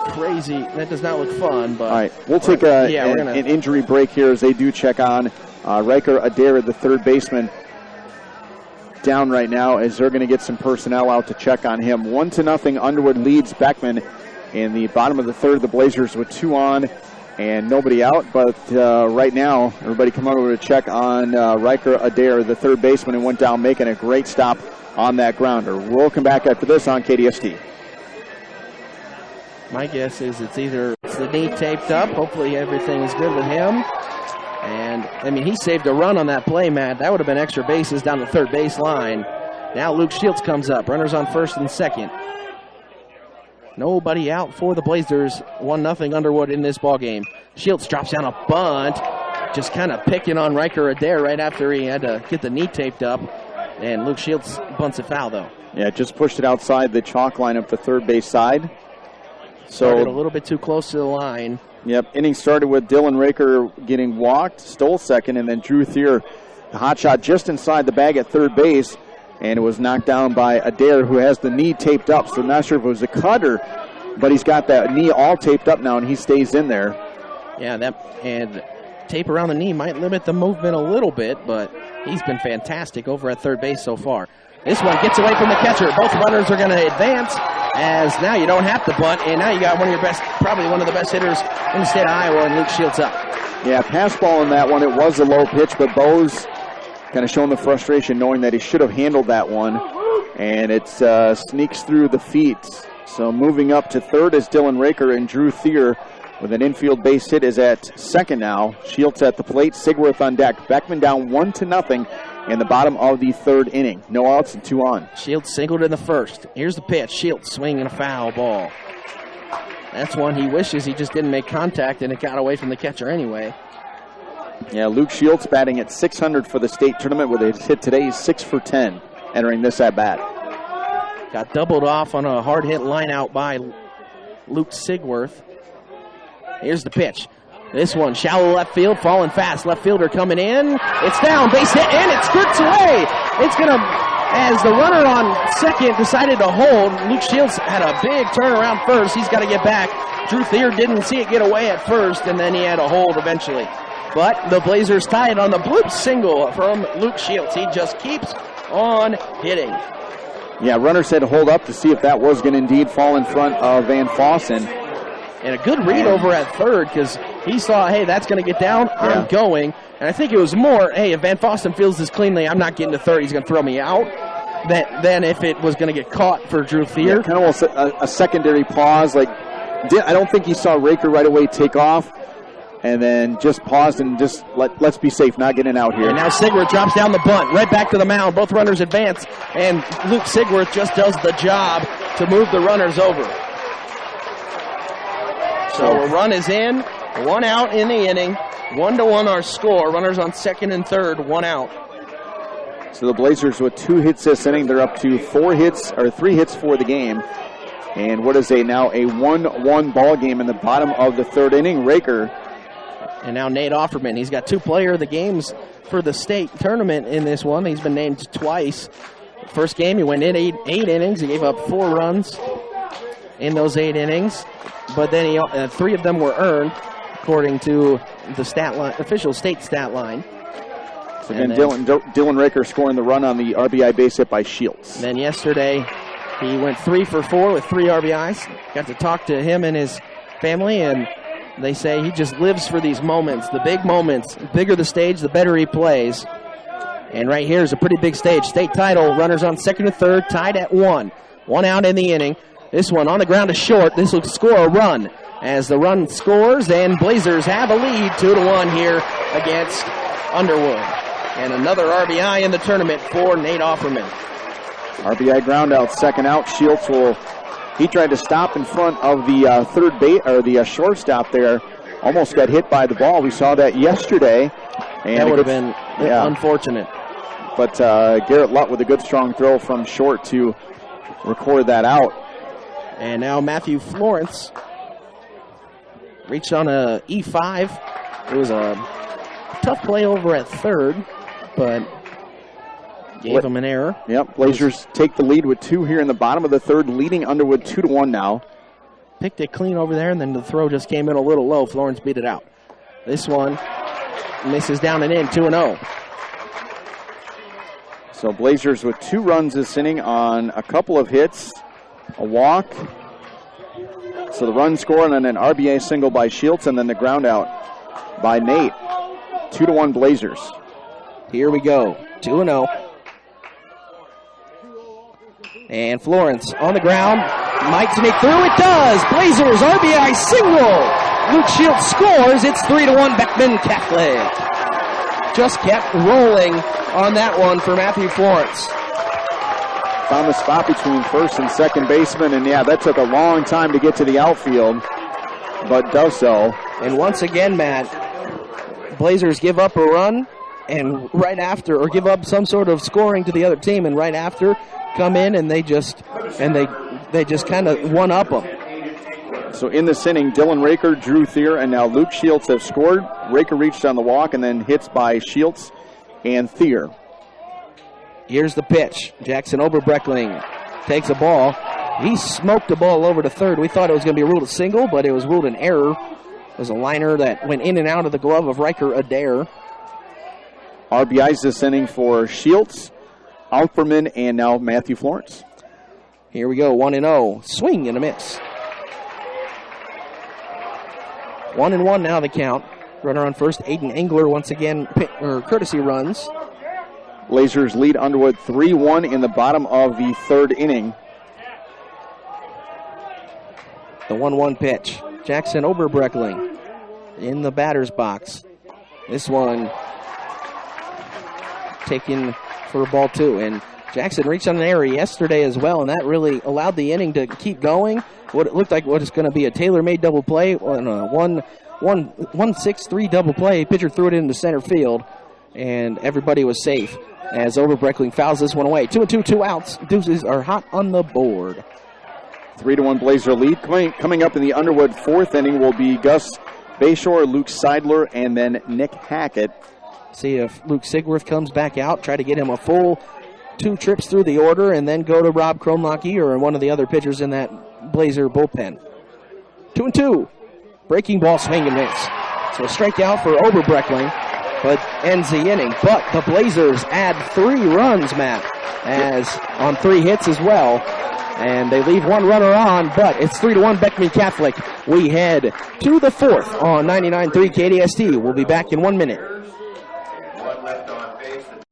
crazy, that does not look fun. But all right, we'll take an injury break here as they do check on Riker Adair, the third baseman, down right now as they're going to get some personnel out to check on him. 1-0, Underwood leads Beckman in the bottom of the third. The Blazers with 2 on and nobody out. But right now, everybody come over to check on Riker Adair, the third baseman, and went down making a great stop on that grounder. We'll come back after this on KDST. My guess is it's either the knee taped up. Hopefully everything is good with him. And, I mean, he saved a run on that play, Matt. That would have been extra bases down the third base line. Now Luke Shields comes up. Runners on first and second. Nobody out for the Blazers. 1-0 Underwood in this ballgame. Shields drops down a bunt. Just kind of picking on Riker Adair right after he had to get the knee taped up. And Luke Shields bunts it foul, though. Yeah, just pushed it outside the chalk line up the third base side. Started a little bit too close to the line. Yep, inning started with Dylan Raker getting walked, stole second, and then Drew Thier, the hot shot just inside the bag at third base, and it was knocked down by Adair, who has the knee taped up. So not sure if it was a cutter, but he's got that knee all taped up now, and he stays in there. Yeah, and tape around the knee might limit the movement a little bit, but he's been fantastic over at third base so far. This one gets away from the catcher. Both runners are going to advance, as now you don't have to bunt, and now you got one of your best, probably one of the best hitters in the state of Iowa, and Luke Shields up. Yeah, pass ball in that one. It was a low pitch, but Bo's kind of showing the frustration knowing that he should have handled that one, and it sneaks through the feet. So moving up to third is Dylan Raker, and Drew Thier with an infield base hit is at second now. Shields at the plate, Sigworth on deck. Beckman down 1-0 in the bottom of the third inning. No outs and 2 on. Shields singled in the first. Here's the pitch. Shields swinging a foul ball. That's one he wishes he just didn't make contact and it got away from the catcher anyway. Yeah, Luke Shields batting at .600 for the state tournament with his hit today. He's 6 for 10 entering this at bat. Got doubled off on a hard hit line out by Luke Sigworth. Here's the pitch. This one, shallow left field, falling fast. Left fielder coming in. It's down, base hit, and it skirts away. It's going to, as the runner on second decided to hold, Luke Shields had a big turnaround first. He's got to get back. Drew Thier didn't see it get away at first, and then he had a hold eventually. But the Blazers tied on the bloop single from Luke Shields. He just keeps on hitting. Yeah, runners had to hold up to see if that was going to indeed fall in front of Van Fossen. And a good read over at third because he saw, hey, that's going to get down. I'm going. And I think it was more, hey, if Van Fossen feels this cleanly, I'm not getting to third. He's going to throw me out. Than if it was going to get caught for Drew Thier. Yeah, kind of almost a secondary pause. Like, I don't think he saw Raker right away take off. And then just paused and just let's be safe, not getting out here. And now Sigworth drops down the bunt, right back to the mound. Both runners advance, and Luke Sigworth just does the job to move the runners over. So a run is in, 1 out in the inning, 1-1 our score. Runners on second and third, 1 out. So the Blazers with 2 hits this inning, they're up to 3 hits for the game. And what is now a 1-1 ball game in the bottom of the third inning. Raker. And now Nate Offerman. He's got 2 player of the games for the state tournament in this one. He's been named twice. First game, he went in 8 innings. He gave up 4 runs in those 8 innings. But then 3 of them were earned, according to the stat line, official state stat line. So again, Dylan Raker scoring the run on the RBI base hit by Shields. Then yesterday, he went 3 for 4 with 3 RBIs. Got to talk to him and his family, and they say he just lives for these moments, the big moments. The bigger the stage, the better he plays. And right here is a pretty big stage. State title, runners on second and third, tied at 1. 1 out in the inning. This one on the ground is short. This will score a run. As the run scores, and Blazers have a lead, 2-1 here against Underwood. And another RBI in the tournament for Nate Offerman. RBI ground out, second out. Shields he tried to stop in front of the third base, or the shortstop there. Almost got hit by the ball. We saw that yesterday. And that would have been unfortunate. But Garrett Lutt with a good strong throw from short to record that out. And now Matthew Florence reached on a E5. It was a tough play over at third, but gave him an error. Yep, Blazers take the lead with 2 here in the bottom of the third, leading Underwood 2-1 now. Picked it clean over there, and then the throw just came in a little low. Florence beat it out. This one misses down and in, 2-0. So Blazers with 2 runs this inning on a couple of hits, a walk. So the run score, and then an RBI single by Shields, and then the ground out by Nate. 2-1 Blazers. Here we go, 2-0. And Florence on the ground, might sneak through, it does! Blazers RBI single! Luke Shields scores, it's 3-1 Beckman Catholic. Just kept rolling on that one for Matthew Florence. Found the spot between first and second baseman, and that took a long time to get to the outfield, but does so. And once again, Matt, Blazers give up a run, and right after, or give up some sort of scoring to the other team, and right after, come in and they just kind of one-up them. So in this inning, Dylan Raker, Drew Thier, and now Luke Shields have scored. Raker reached on the walk and then hits by Shields and Thier. Here's the pitch. Jackson Oberbreckling takes a ball. He smoked the ball over to third. We thought it was going to be ruled a single, but it was ruled an error. It was a liner that went in and out of the glove of Riker Adair. RBIs this inning for Shields, Alperman, and now Matthew Florence. Here we go, 1-0. Swing and a miss. 1-1 now the count. Runner on first, Aiden Engler once again, courtesy runs. Blazers lead Underwood 3-1 in the bottom of the third inning. The 1-1 pitch. Jackson Oberbreckling in the batter's box. This one taken for a ball two. And Jackson reached on an error yesterday as well, and that really allowed the inning to keep going. What it looked like what is going to be a tailor-made double play on a 1-6-3 double play. Pitcher threw it into center field, and everybody was safe as Oberbreckling fouls this one away. 2-2, 2 outs. Deuces are hot on the board. 3-1 Blazer lead. Coming up in the Underwood fourth inning will be Gus Bayshore, Luke Seidler, and then Nick Hackett. See if Luke Sigworth comes back out, try to get him a full 2 trips through the order, and then go to Rob Kronlocke or one of the other pitchers in that Blazer bullpen. 2-2. Breaking ball, swing and miss. So a strikeout for Oberbreckling, but ends the inning. But the Blazers add 3 runs, Matt, as on 3 hits as well. And they leave 1 runner on, but it's 3-1 Beckman Catholic. We head to the fourth on 99.3 KDST. We'll be back in 1 minute.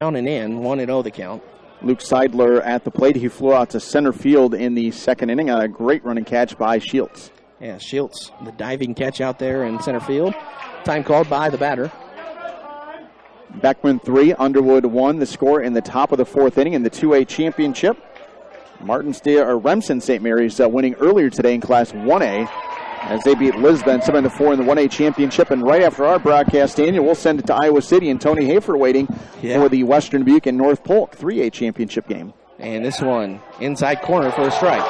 Down and in, 1-0 the count. Luke Seidler at the plate. He flew out to center field in the second inning on a great running catch by Shields. Yeah, Shields, the diving catch out there in center field. Time called by the batter. Beckman 3, Underwood 1. The score in the top of the fourth inning in the 2A championship. Remsen St. Mary's winning earlier today in Class 1A as they beat Lisbon 7-4 in the 1A championship. And right after our broadcast, Daniel, we'll send it to Iowa City and Tony Hafer waiting for the Western Dubuque and North Polk 3A championship game. And this one inside corner for a strike.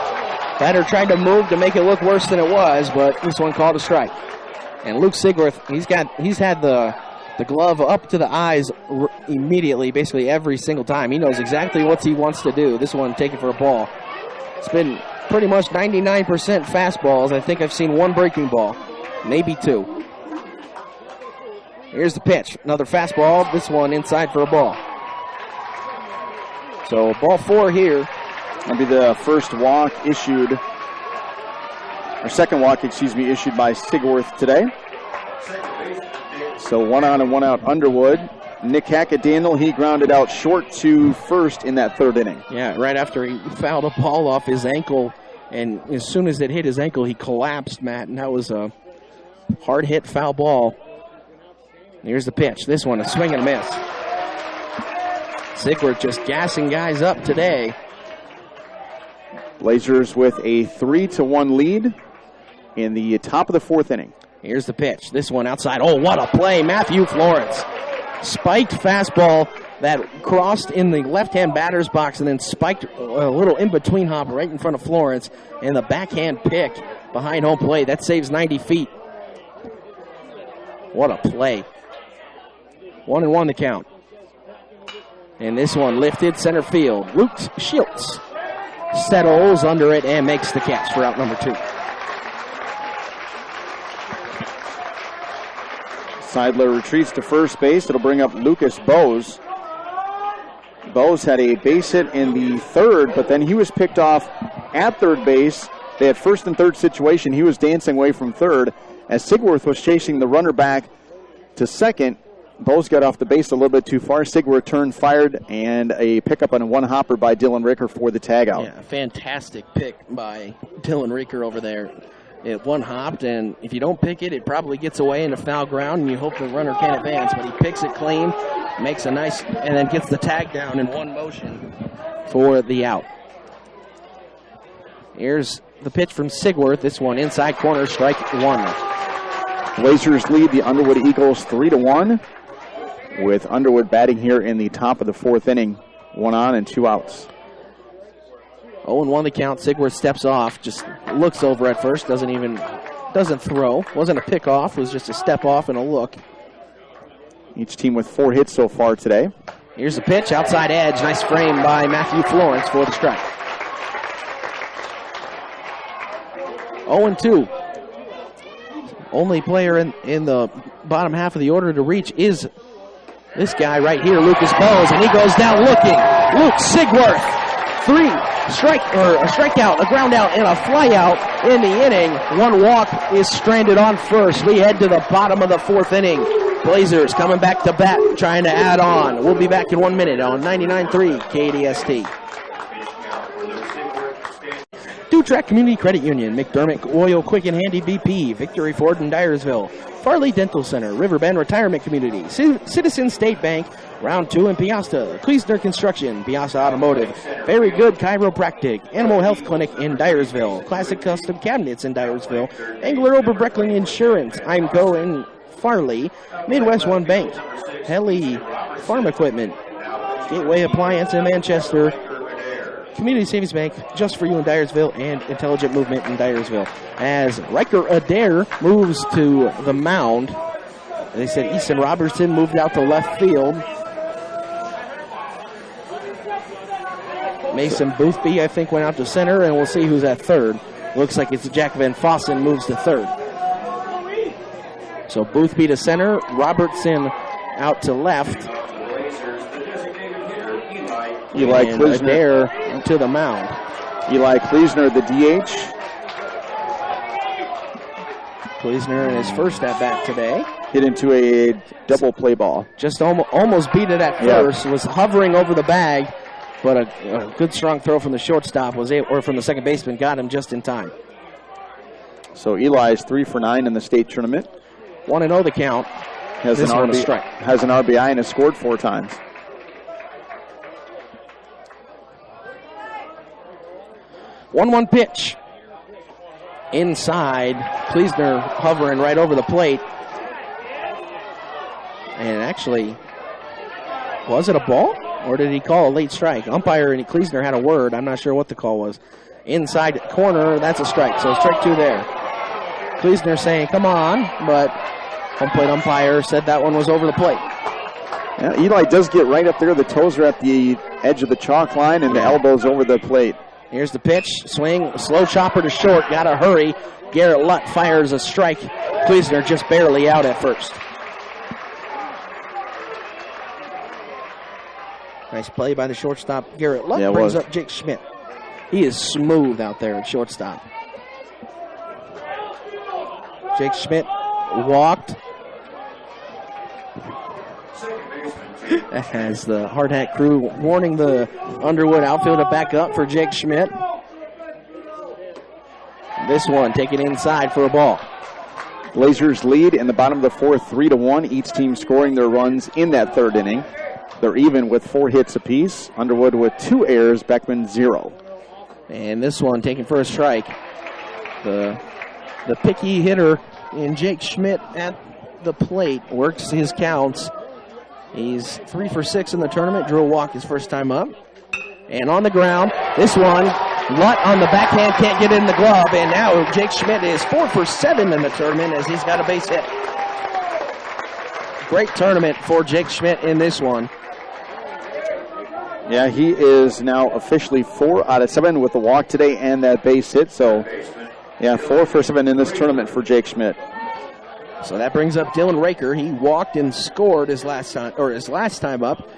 Batter tried to move to make it look worse than it was, but this one called a strike. And Luke Sigworth, he's had the glove up to the eyes immediately, basically every single time. He knows exactly what he wants to do. This one taken for a ball. It's been pretty much 99% fastballs. I think I've seen 1 breaking ball, maybe 2. Here's the pitch. Another fastball. This one inside for a ball. So ball 4 here. That'll be the first walk issued, or second walk, issued by Sigworth today. So 1 on and 1 out Underwood. Nick Hackett, Daniel, he grounded out short to first in that third inning. Yeah, right after he fouled a ball off his ankle, and as soon as it hit his ankle, he collapsed, Matt, and that was a hard hit foul ball. Here's the pitch. This one, a swing and a miss. Sigworth just gassing guys up today. Blazers with a 3-1 lead in the top of the fourth inning. Here's the pitch. This one outside. Oh, what a play. Matthew Florence. Spiked fastball that crossed in the left-hand batter's box and then spiked a little in-between hop right in front of Florence. And the backhand pick behind home plate. That saves 90 feet. What a play. 1-1 the count. And this one lifted center field. Luke Shields settles under it and makes the catch for out number 2. Seidler retreats to first base. It'll bring up Lucas Bose. Bose had a base hit in the third, but then he was picked off at third base. They had first and third situation. He was dancing away from third as Sigworth was chasing the runner back to second. Bose got off the base a little bit too far. Sigworth turned, fired, and a pickup on a 1-hopper by Dylan Ricker for the tagout. Yeah, fantastic pick by Dylan Ricker over there. It 1-hopped, and if you don't pick it, it probably gets away into foul ground, and you hope the runner can't advance. But he picks it clean, makes a nice, and then gets the tag down in one motion for the out. Here's the pitch from Sigworth. This one inside corner, strike 1. Blazers lead the Underwood Eagles 3-1, with Underwood batting here in the top of the fourth inning. 1 on and 2 outs. 0-1 the count. Sigworth steps off, just looks over at first, doesn't even doesn't throw. Wasn't a pick-off. Was just a step off and a look. Each team with 4 hits so far today. Here's the pitch, outside edge. Nice frame by Matthew Florence for the strike. 0-2. Only player in the bottom half of the order to reach is this guy right here, Lucas Bowes, and he goes down looking. Luke Sigworth. 3 a strikeout, a ground out, and a fly out in the inning. 1 walk is stranded on first. We head to the bottom of the 4th inning. Blazers coming back to bat, trying to add on. We'll be back in 1 minute on 99.3 KDST. Dutrack Community Credit Union, McDermott Oil Quick and Handy BP, Victory Ford in Dyersville, Farley Dental Center, Riverbend Retirement Community, Citizen State Bank, Round 2 in Piasta, Kleesner Construction, Piasta Automotive, Very Good Chiropractic, Animal Health Clinic in Dyersville, Classic Custom Cabinets in Dyersville, Engler Oberbreckling Insurance, IMCO in Farley, Midwest One Bank, Helly Farm Equipment, Gateway Appliance in Manchester, Community Savings Bank, Just For You in Dyersville, and Intelligent Movement in Dyersville. As Riker Adair moves to the mound, they said Easton Robertson moved out to left field. Mason Boothby, I think, went out to center, and we'll see who's at third. Looks like it's Jack Van Fossen moves to third. So Boothby to center, Robertson out to left. Eli and Kleesner Adair to the mound. Eli Kleesner, the DH. Kleesner in his first at-bat today. Hit into a double play ball. Just almost beat it at first. Was hovering over the bag, but a good strong throw from the shortstop or from the second baseman got him just in time. So Eli is 3 for 9 in the state tournament. 1-0 the count. Has an RBI and has scored 4 times. One pitch. Inside. Kleesner hovering right over the plate. And actually, was it a ball? Or did he call a late strike? Umpire and Kleesner had a word. I'm not sure what the call was. Inside corner, that's a strike. So strike 2 there. Kleesner saying, come on, but home plate umpire said that one was over the plate. Yeah, Eli does get right up there. The toes are at the edge of the chalk line and the elbows over the plate. Here's the pitch. Swing. Slow chopper to short. Got to hurry. Garrett Lutt fires a strike. Kleesner just barely out at first. Nice play by the shortstop, Garrett Lutt. Brings up Jake Schmidt. He is smooth out there at shortstop. Jake Schmidt walked. As the hard hat crew warning the Underwood outfield to back up for Jake Schmidt. This one taken inside for a ball. Blazers lead in the bottom of the 4th, 3-1. Each team scoring their runs in that 3rd inning. They're even with 4 hits apiece. Underwood with 2 errors, Beckman 0. And this one taken for a strike. The picky hitter in Jake Schmidt at the plate works his counts. He's 3 for 6 in the tournament. Drew a walk his first time up. And on the ground, this one, Lutt on the backhand can't get it in the glove. And now Jake Schmidt is 4 for 7 in the tournament as he's got a base hit. Great tournament for Jake Schmidt in this one. Yeah, he is now officially 4 out of 7 with the walk today and that base hit. So, yeah, 4 for 7 in this tournament for Jake Schmidt. So that brings up Dylan Raker. He walked and scored his last time up.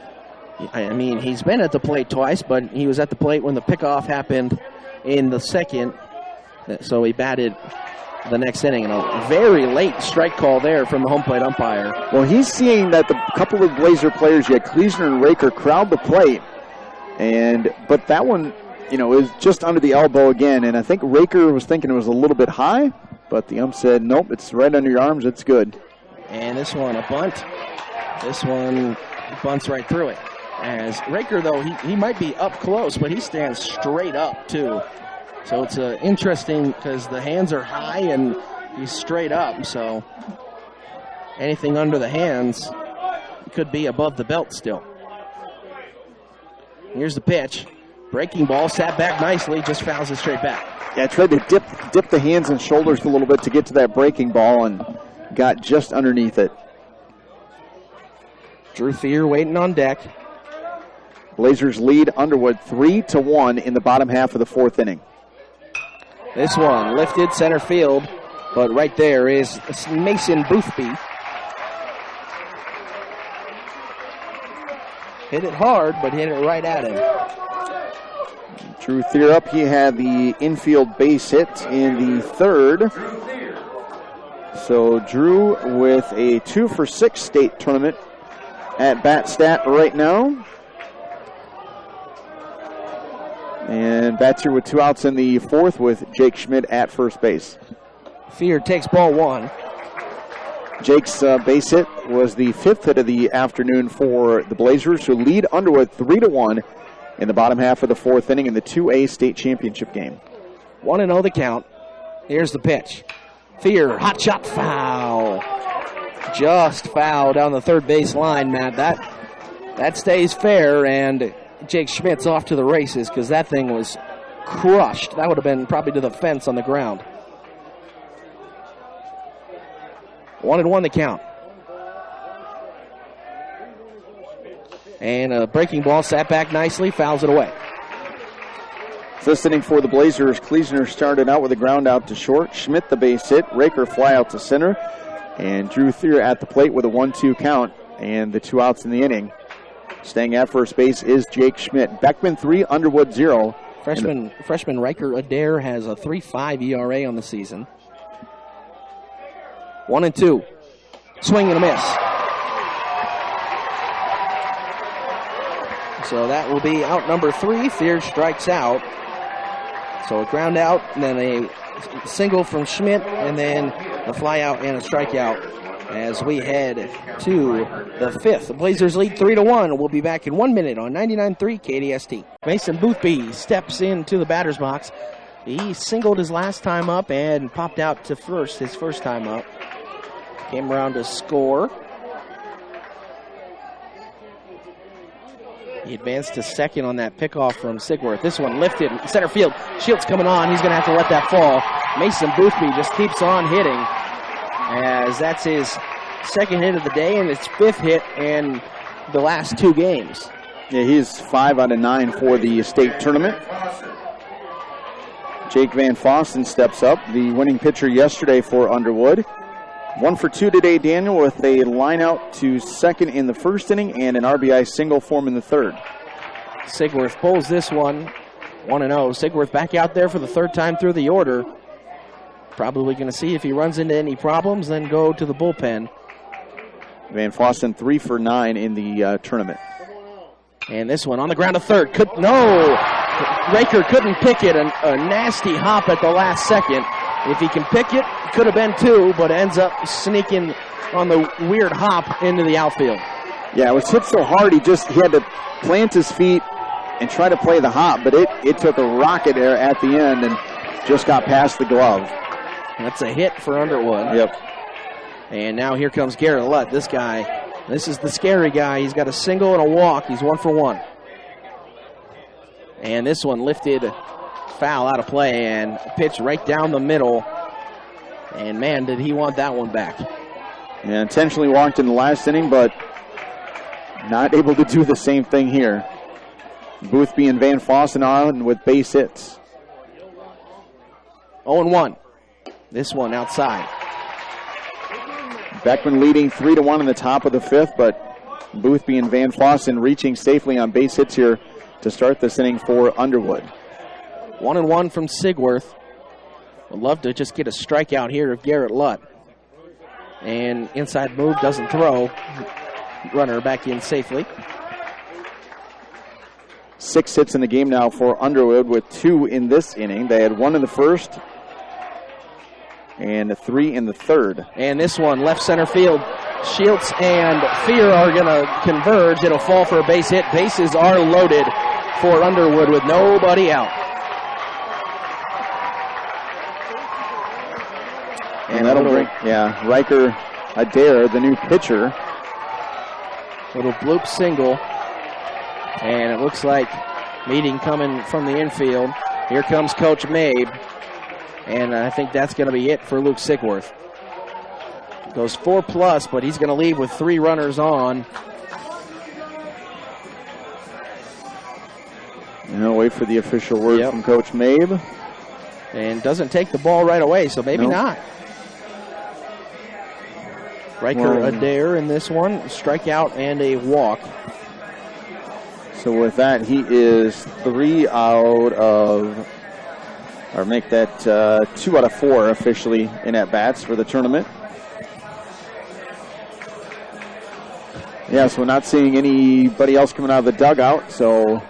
I mean, he's been at the plate twice, but he was at the plate when the pickoff happened in the 2nd. So he batted the next inning. And a very late strike call there from the home plate umpire. Well, he's seeing that the couple of Blazer players, you had Kleesner and Raker, crowd the plate. But that one, is just under the elbow again. And I think Raker was thinking it was a little bit high. But the ump said, nope, it's right under your arms. It's good. And this one, a bunt. This one bunts right through it. As Raker, though, he might be up close, but he stands straight up, too. So it's interesting because the hands are high and he's straight up. So anything under the hands could be above the belt still. Here's the pitch. Breaking ball, sat back nicely, just fouls it straight back. Yeah, tried to dip the hands and shoulders a little bit to get to that breaking ball and got just underneath it. Drew Thier waiting on deck. Blazers lead Underwood 3-1 in the bottom half of the fourth inning. This one lifted center field, but right there is Mason Boothby. Hit it hard, but hit it right at him. Drew Thier up. He had the infield base hit in the third. So Drew with a 2-for-6 state tournament at bat stat right now. And bats here with 2 outs in the fourth with Jake Schmidt at first base. Thier takes ball 1. Jake's base hit was the 5th hit of the afternoon for the Blazers, who lead Underwood 3-1 in the bottom half of the fourth inning in the 2A state championship game. 1-0 the count. Here's the pitch. Thier, hot shot, foul. Just foul down the third base line, Matt. That stays fair, and Jake Schmidt's off to the races because that thing was crushed. That would have been probably to the fence on the ground. 1-1 the count. And a breaking ball sat back nicely, fouls it away. First inning for the Blazers, Kleesner started out with a ground out to short. Schmidt the base hit, Raker fly out to center, and Drew Thier at the plate with a 1-2 count and the 2 outs in the inning. Staying at first base is Jake Schmidt. Beckman 3, Underwood 0. Freshman Riker Adair has a 3.5 ERA on the season. 1-2. Swing and a miss. So that will be out number 3. Thier strikes out. So a ground out, and then a single from Schmidt, and then a fly out and a strikeout as we head to the 5th. The Blazers lead 3-1. We'll be back in 1 minute on 99.3 KDST. Mason Boothby steps into the batter's box. He singled his last time up and popped out to first his first time up. Came around to score. He advanced to second on that pickoff from Sigworth. This one lifted center field. Shields coming on. He's going to have to let that fall. Mason Boothby just keeps on hitting, as that's his second hit of the day and his 5th hit in the last 2 games. Yeah, he's 5 out of 9 for the state tournament. Jake Van Fossen steps up, the winning pitcher yesterday for Underwood. 1 for 2 today, Daniel, with a line out to second in the first inning and an RBI single form in the third. Sigworth pulls this one, 1-0. Sigworth back out there for the 3rd time through the order. Probably going to see if he runs into any problems, then go to the bullpen. Van Fossen 3 for 9 in the tournament. And this one on the ground to third. Raker couldn't pick it. A nasty hop at the last second. If he can pick it, could have been 2, but ends up sneaking on the weird hop into the outfield. Yeah, it was hit so hard he had to plant his feet and try to play the hop, but it took a rocket there at the end and just got past the glove. That's a hit for Underwood. Yep. And now here comes Garrett Lutt. This is the scary guy. He's got a single and a walk. He's 1 for 1. And this one lifted foul out of play and pitched right down the middle. And man, did he want that one back. Yeah, intentionally walked in the last inning, but not able to do the same thing here. Boothby and Van Fossen on with base hits. 0-1. This one outside. Beckman leading 3-1 in the top of the 5th, but Boothby and Van Fossen reaching safely on base hits here to start this inning for Underwood. 1-1 from Sigworth. Would love to just get a strikeout here of Garrett Lutt. And inside move, doesn't throw. Runner back in safely. 6 hits in the game now for Underwood with 2 in this inning. They had 1 in the first and 3 in the third. And this one, left center field. Shields and Thier are going to converge. It'll fall for a base hit. Bases are loaded for Underwood with nobody out. And that'll bring, Riker Adair, the new pitcher. Little bloop single. And it looks like Meeting coming from the infield. Here comes Coach Mabe. And I think that's going to be it for Luke Sigworth. Goes 4+, but he's going to leave with 3 runners on. And I'll wait for the official word from Coach Mabe. And doesn't take the ball right away, so maybe not. Riker Adair in this one, strikeout and a walk. So with that, he is 3 out of, or make that 2 out of 4 officially in at-bats for the tournament. Yeah, so we're not seeing anybody else coming out of the dugout, so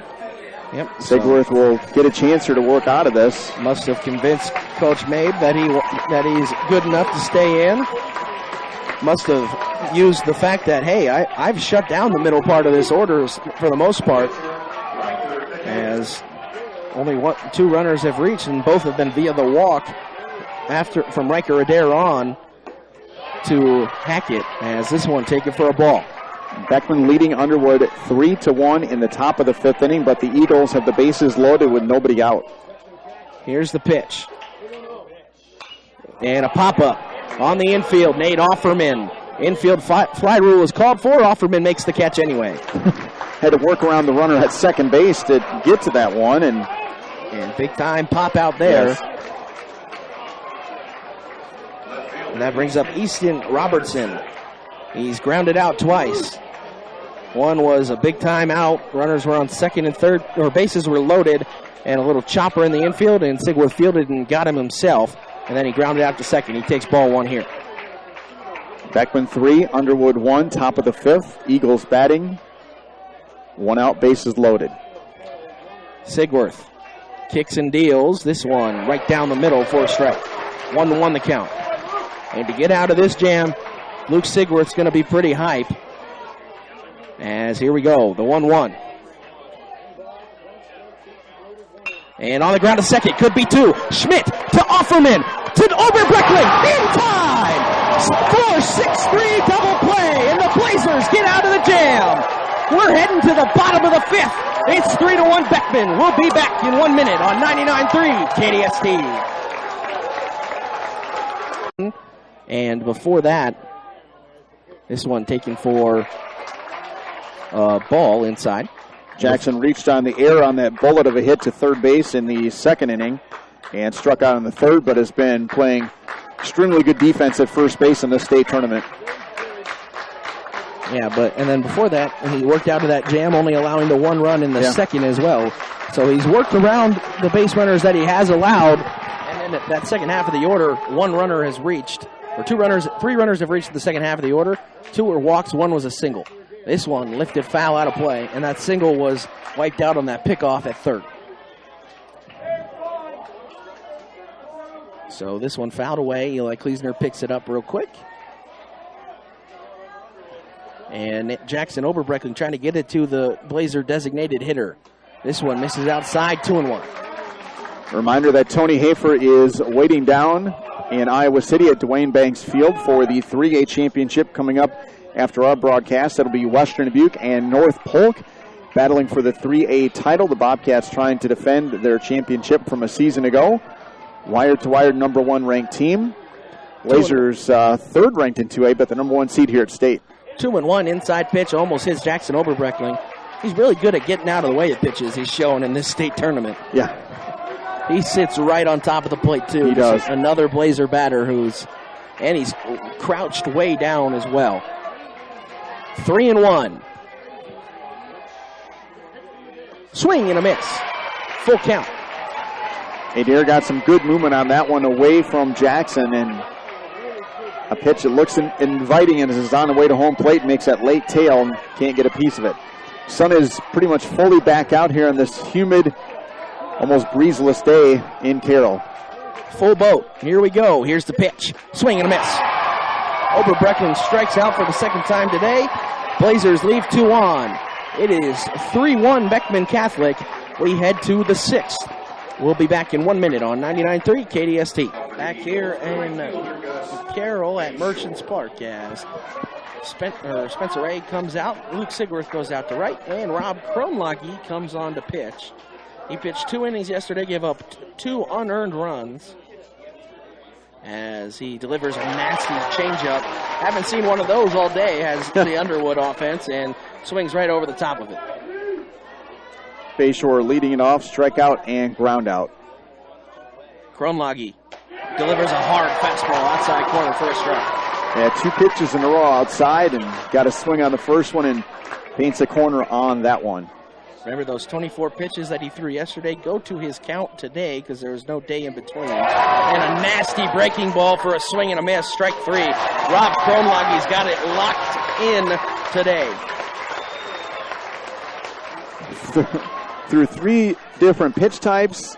Sigworth will get a chance here to work out of this. Must have convinced Coach Mabe that he's good enough to stay in. Must have used the fact that, hey, I've shut down the middle part of this order for the most part, as only 2 runners have reached, and both have been via the walk from Riker Adair on to Hackett, as this one taken for a ball. Beckman leading Underwood 3-1 in the top of the 5th inning, but the Eagles have the bases loaded with nobody out. Here's the pitch. And a pop-up on the infield. Nate Offerman. Infield fly rule is called for. Offerman makes the catch anyway. Had to work around the runner at second base to get to that one. And big-time pop out there. Yes. And that brings up Easton Robertson. He's grounded out twice. One was a big time out. Runners were on second and third, or bases were loaded, and a little chopper in the infield, and Sigworth fielded and got him himself, and then he grounded out to second. He takes ball 1 here. Beckman 3, Underwood 1, top of the 5th. Eagles batting. 1 out, bases loaded. Sigworth kicks and deals. This one right down the middle for a strike. 1-1 the count. And to get out of this jam, Luke Sigworth's going to be pretty hype. As here we go, the 1-1. And on the ground to second, could be 2. Schmidt to Offerman, to Oberbreckling, in time! 4-6-3 double play, and the Blazers get out of the jam. We're heading to the bottom of the 5th. It's 3-1 Beckman. We'll be back in 1 minute on 99.3 KDST. And before that, this one taken for a ball inside. Jackson reached on the air on that bullet of a hit to third base in the 2nd inning and struck out in the 3rd, but has been playing extremely good defense at first base in this state tournament. Yeah, and then before that, he worked out of that jam, only allowing the 1 run in the 2nd as well. So he's worked around the base runners that he has allowed, and then that second half of the order, 1 runner has reached. Or 3 runners have reached the second half of the order. 2 were walks, 1 was a single. This one lifted foul out of play, and that single was wiped out on that pickoff at 3rd. So this one fouled away. Eli Kleesner picks it up real quick. And Jackson Oberbreckling trying to get it to the Blazer designated hitter. This one misses outside, 2-1. Reminder that Tony Hafer is waiting down in Iowa City at Dwayne Banks Field for the 3A championship coming up after our broadcast. That'll be Western Dubuque and North Polk battling for the 3A title. The Bobcats trying to defend their championship from a season ago. Wire-to-wire number 1 ranked team. Blazers 3rd ranked in 2A, but the number 1 seed here at state. 2-1 inside pitch almost hits Jackson Oberbreckling. He's really good at getting out of the way of pitches he's showing in this state tournament. Yeah. He sits right on top of the plate, too. He does. Another Blazer batter and he's crouched way down as well. 3-1. Swing and a miss. Full count. Adair got some good movement on that one away from Jackson, and a pitch that looks inviting and is on the way to home plate, makes that late tail and can't get a piece of it. Sun is pretty much fully back out here on this humid, almost breezeless day in Carroll. Full boat. Here we go. Here's the pitch. Swing and a miss. Oberbreckling strikes out for the 2nd time today. Blazers leave 2 on. It is 3-1 Beckman Catholic. We head to the 6th. We'll be back in 1 minute on 99.3 KDST. Back here in Carroll at Merchants Park as Spencer Ray comes out. Luke Sigworth goes out to right. And Rob Kronlage comes on to pitch. He pitched 2 innings yesterday, gave up 2 unearned runs as he delivers a nasty changeup. Haven't seen one of those all day, has the Underwood offense, and swings right over the top of it. Bayshore leading it off, strikeout and ground out. Kronlage delivers a hard fastball outside corner for a strike. Yeah, 2 pitches in a row outside and got a swing on the first one and paints a corner on that one. Remember those 24 pitches that he threw yesterday? Go to his count today because there was no day in between. And a nasty breaking ball for a swing and a miss. Strike 3. Rob Kronlage's got it locked in today. Through 3 different pitch types.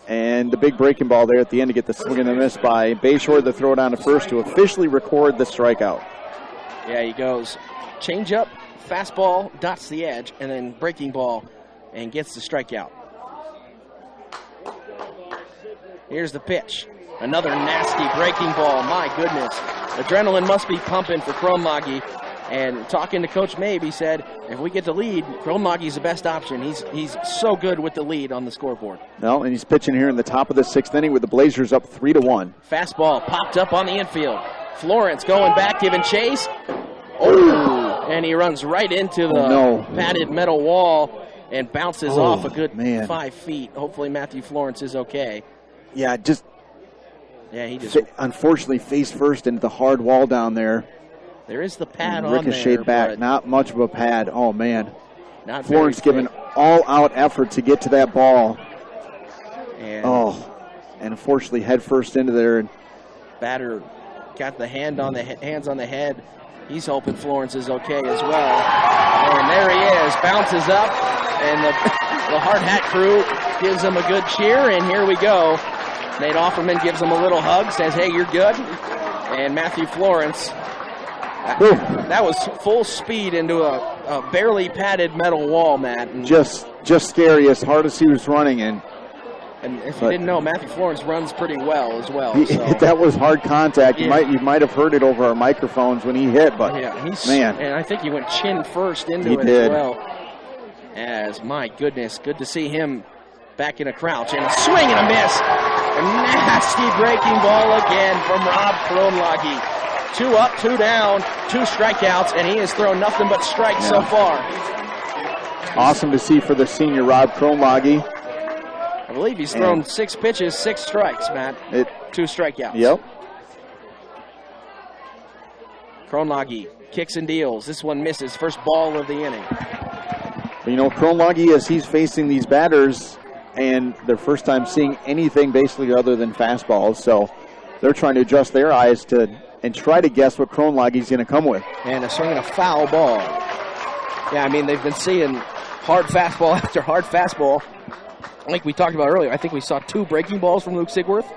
And the big breaking ball there at the end to get the swing and the miss by Bayshore. The throw down to first to officially record the strikeout. Yeah, he goes change up, fastball, dots the edge, and then breaking ball and gets the strikeout. Here's the pitch. Another nasty breaking ball. My goodness. Adrenaline must be pumping for Kronlage. And talking to Coach Mabe, he said, if we get the lead, Kronlage's the best option. He's so good with the lead on the scoreboard. No, and he's pitching here in the top of the 6th inning with the Blazers up 3-1. Fastball popped up on the infield. Florence going back, giving chase. Oh, and he runs right into the padded metal wall and bounces off a good 5 feet. Hopefully Matthew Florence is okay. Yeah, he just unfortunately face first into the hard wall down there. There is the pad on there. Ricocheted back, not much of a pad. Oh, man. Not Florence giving all-out effort to get to that ball. And unfortunately head first into there. Batter got the hands on the head. He's hoping Florence is okay as well. And there he is, bounces up, and the hard hat crew gives him a good cheer, and here we go. Nate Offerman gives him a little hug, says, hey, you're good. And Matthew Florence, that was full speed into a barely padded metal wall, Matt. And just scary, as hard as he was running. And if you didn't know, Matthew Florence runs pretty well as well. That was hard contact. Yeah. You might have heard it over our microphones when he hit, but man. And I think he went chin first into it as well. As, my goodness, good to see him back in a crouch. And a swing and a miss. A nasty breaking ball again from Rob Kronlage. 2 up, 2 down, 2 strikeouts, and he has thrown nothing but strikes so far. Awesome to see for the senior Rob Kronlage. I believe he's thrown 6 pitches, 6 strikes, Matt. 2 strikeouts. Yep. Kronlage kicks and deals. This one misses. First ball of the inning. You know, Kronlage, as he's facing these batters, and their first time seeing anything basically other than fastballs, so they're trying to adjust their eyes and try to guess what Kronlage's going to come with. And a swing and a foul ball. Yeah, I mean, they've been seeing hard fastball after hard fastball. Like we talked about earlier, I think we saw 2 breaking balls from Luke Sigworth.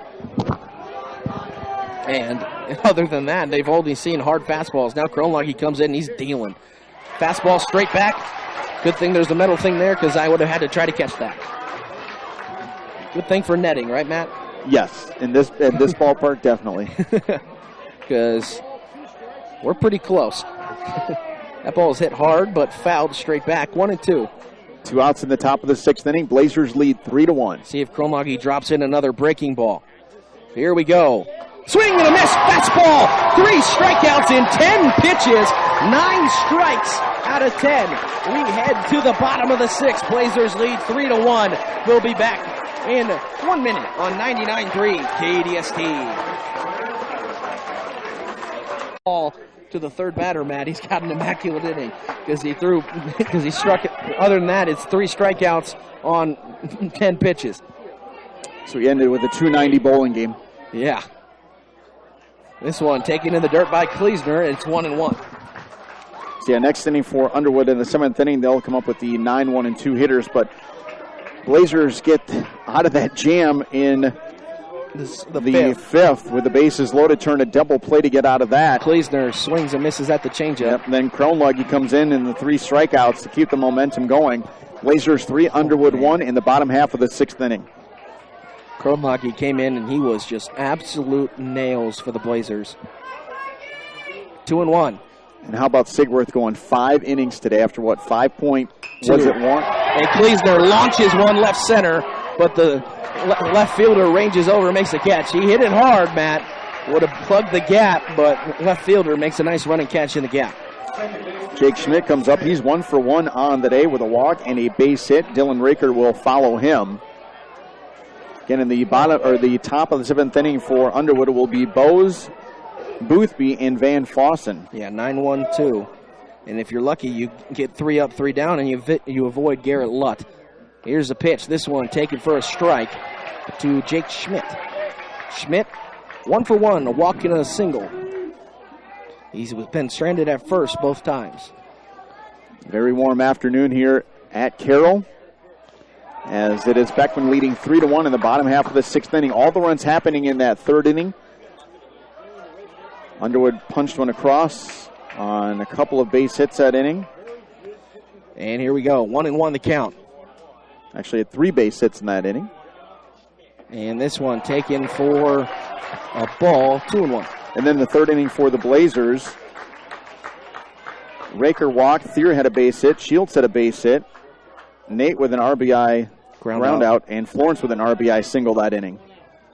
And other than that, they've only seen hard fastballs. Now Kronlage comes in and he's dealing. Fastball straight back. Good thing there's a metal thing there because I would have had to try to catch that. Good thing for netting, right, Matt? Yes, in this ballpark, definitely. Because we're pretty close. That ball is hit hard, but fouled straight back. 1-2. 2 outs in the top of the 6th inning. Blazers lead 3-1. See if Kronlage drops in another breaking ball. Here we go. Swing and a miss. Fastball. 3 strikeouts in 10 pitches. 9 strikes out of 10. We head to the bottom of the 6th. Blazers lead 3-1. We'll be back in 1 minute on 99.3 KDST. Ball to the third batter, Matt. He's got an immaculate inning because he struck it. Other than that, it's 3 strikeouts on 10 pitches. So he ended with a 290 bowling game. Yeah. This one taken in the dirt by Kleesner. It's 1-1. So yeah, next inning for Underwood in the 7th inning, they'll come up with the 9-1-2 hitters, but Blazers get out of that jam in the fifth with the bases loaded, turn a double play to get out of that. Kleesner swings and misses at the changeup. Yep, then Kronlage comes in the 3 strikeouts to keep the momentum going. Blazers 3, Underwood 1 in the bottom half of the 6th inning. Kronlage came in and he was just absolute nails for the Blazers. 2-1. And how about Sigworth going 5 innings today after what, 5 point, was it one? And Kleesner launches one left center, but the left fielder ranges over and makes the catch. He hit it hard, Matt. Would have plugged the gap, but left fielder makes a nice running catch in the gap. Jake Schmidt comes up. He's 1 for 1 on the day with a walk and a base hit. Dylan Raker will follow him. Again, in the bottom or the top of the 7th inning for Underwood will be Bose, Boothby, and Van Fossen. Yeah, 9-1-2. And if you're lucky, you get 3 up, 3 down, and you avoid Garrett Lutt. Here's the pitch. This one taken for a strike to Jake Schmidt. Schmidt, 1 for 1, a walk and a single. He's been stranded at first both times. Very warm afternoon here at Carroll, as it is Beckman leading 3-1 in the bottom half of the 6th inning. All the runs happening in that 3rd inning. Underwood punched one across on a couple of base hits that inning. And here we go, 1-1 the count. Actually had 3 base hits in that inning. And this one taken for a ball, 2-1. And then the 3rd inning for the Blazers. Raker walked, Thier had a base hit, Shields had a base hit, Nate with an RBI ground out, and Florence with an RBI single that inning.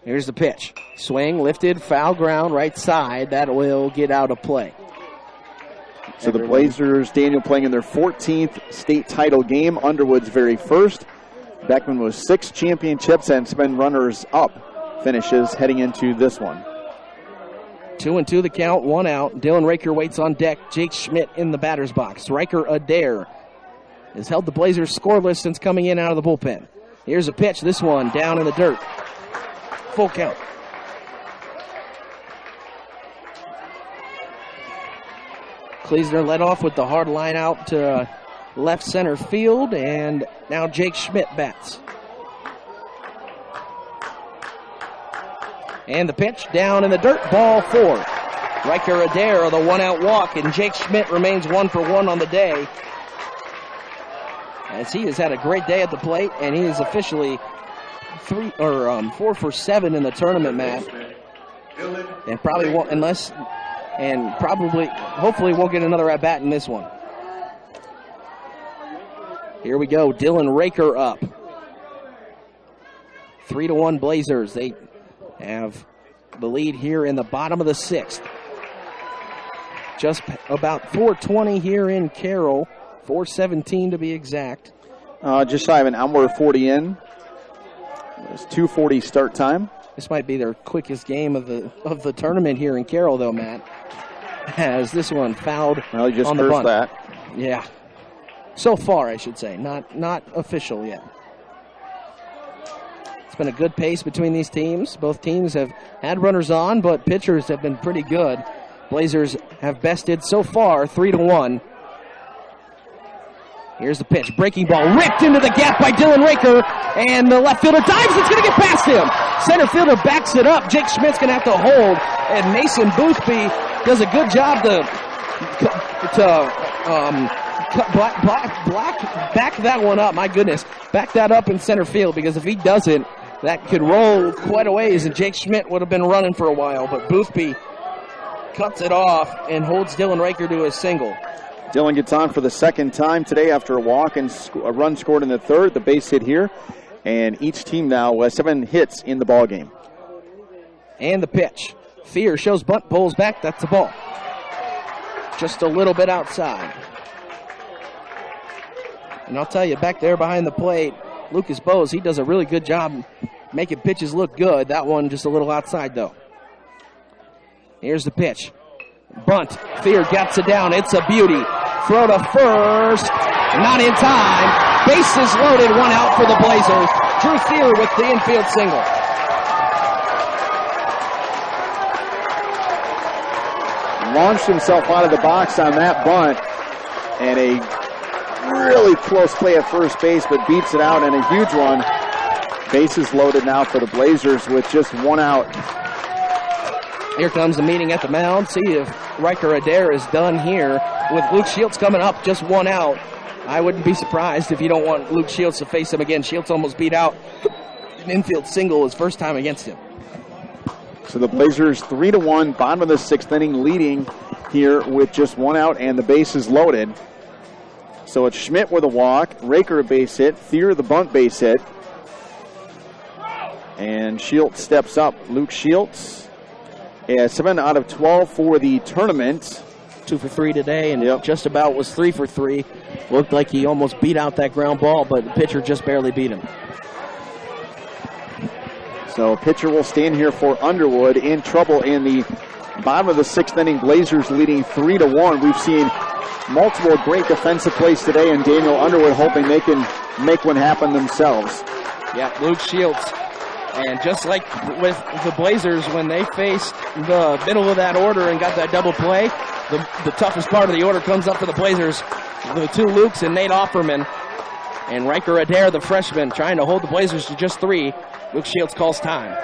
Here's the pitch. Swing, lifted, foul ground, right side. That will get out of play. So the Blazers, Daniel, playing in their 14th state title game. Underwood's very first. Beckman was 6 championships and 7 runners-up finishes heading into this one. 2-2 the count, 1 out. Dylan Raker waits on deck. Jake Schmidt in the batter's box. Riker Adair has held the Blazers scoreless since coming in out of the bullpen. Here's a pitch. This one down in the dirt. Full count. Kleesner led off with the hard line out to left center field, and now Jake Schmidt bats. And the pitch down in the dirt, ball 4. Riker Adair, the 1-out walk, and Jake Schmidt remains 1 for 1 on the day, as he has had a great day at the plate, and he is officially 4 for 7 in the tournament, Matt. And probably won't, hopefully won't get another at bat in this one. Here we go, Dylan Raker up. 3-1 Blazers. They have the lead here in the bottom of the 6th. Just about 4:20 here in Carroll, 4:17 to be exact. Just shy of an hour 40 in. It's 2:40 start time. This might be their quickest game of the tournament here in Carroll, though, Matt. As this one fouled well, you just on the bunt. That. Yeah. So far, I should say. Not official yet. It's been a good pace between these teams. Both teams have had runners on, but pitchers have been pretty good. Blazers have bested so far 3-1. Here's the pitch. Breaking ball ripped into the gap by Dylan Raker, and the left fielder dives. It's going to get past him. Center fielder backs it up. Jake Schmidt's going to have to hold, and Mason Boothby does a good job to back that one up. My goodness, back that up in center field, because if he doesn't, that could roll quite a ways, and Jake Schmidt would have been running for a while, but Boothby cuts it off and holds Dylan Raker to a single. Dylan gets on for the 2nd time today after a walk and a run scored in the 3rd, the base hit here, and each team now has 7 hits in the ball game. And the pitch. Thier shows bunt, pulls back. That's the ball. Just a little bit outside. And I'll tell you, back there behind the plate, Lucas Bose, he does a really good job making pitches look good. That one just a little outside, though. Here's the pitch. Bunt. Thier gets it down. It's a beauty. Throw to first. Not in time. Bases loaded. 1 out for the Blazers. Drew Thier with the infield single. Launched himself out of the box on that bunt. And a really close play at first base, but beats it out, and a huge one. Bases loaded now for the Blazers with just 1 out. Here comes the meeting at the mound. See if Riker Adair is done here. With Luke Shields coming up, just 1 out. I wouldn't be surprised if you don't want Luke Shields to face him again. Shields almost beat out an infield single his first time against him. So the Blazers 3-1, bottom of the 6th inning, leading here with just one out and the bases loaded. So it's Schmidt with a walk, Raker a base hit, Thier the bunt base hit. And Shields steps up. Luke Shields, 7 out of 12 for the tournament. 2 for 3 today, and just about was 3 for 3. Looked like he almost beat out that ground ball, but the pitcher just barely beat him. So pitcher will stand here for Underwood. In trouble in the bottom of the 6th inning. Blazers leading 3-1. We've seen multiple great defensive plays today, and Daniel Underwood hoping they can make one happen themselves. Yeah, Luke Shields. And just like with the Blazers, when they faced the middle of that order and got that double play, the toughest part of the order comes up for the Blazers. The 2 Lukes and Nate Offerman. And Riker Adair, the freshman, trying to hold the Blazers to just 3. Luke Shields calls time.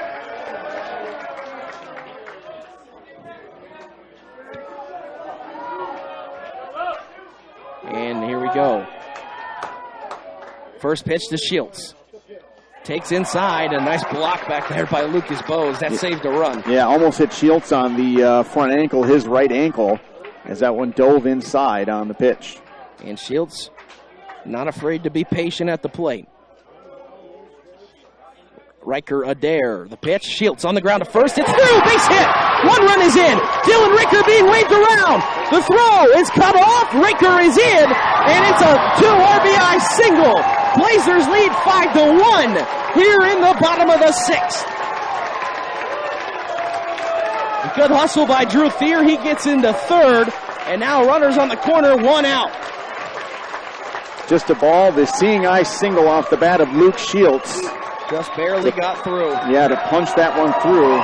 And here we go. First pitch to Shields. Takes inside, a nice block back there by Lucas Bose. That saved a run. Yeah, almost hit Shields on the front ankle, his right ankle, as that one dove inside on the pitch. And Shields not afraid to be patient at the plate. Riker Adair, the pitch. Shields on the ground to first. It's through, base hit. 1 run is in. Dylan Ricker being waved around. The throw is cut off. Ricker is in, and it's a 2 RBI single. Blazers lead 5-1 here in the bottom of the 6th. Good hustle by Drew Thier. He gets into 3rd, and now runners on the corner, 1 out. Just a ball, the seeing eye single off the bat of Luke Shields. Just barely got through. Yeah, to punch that one through.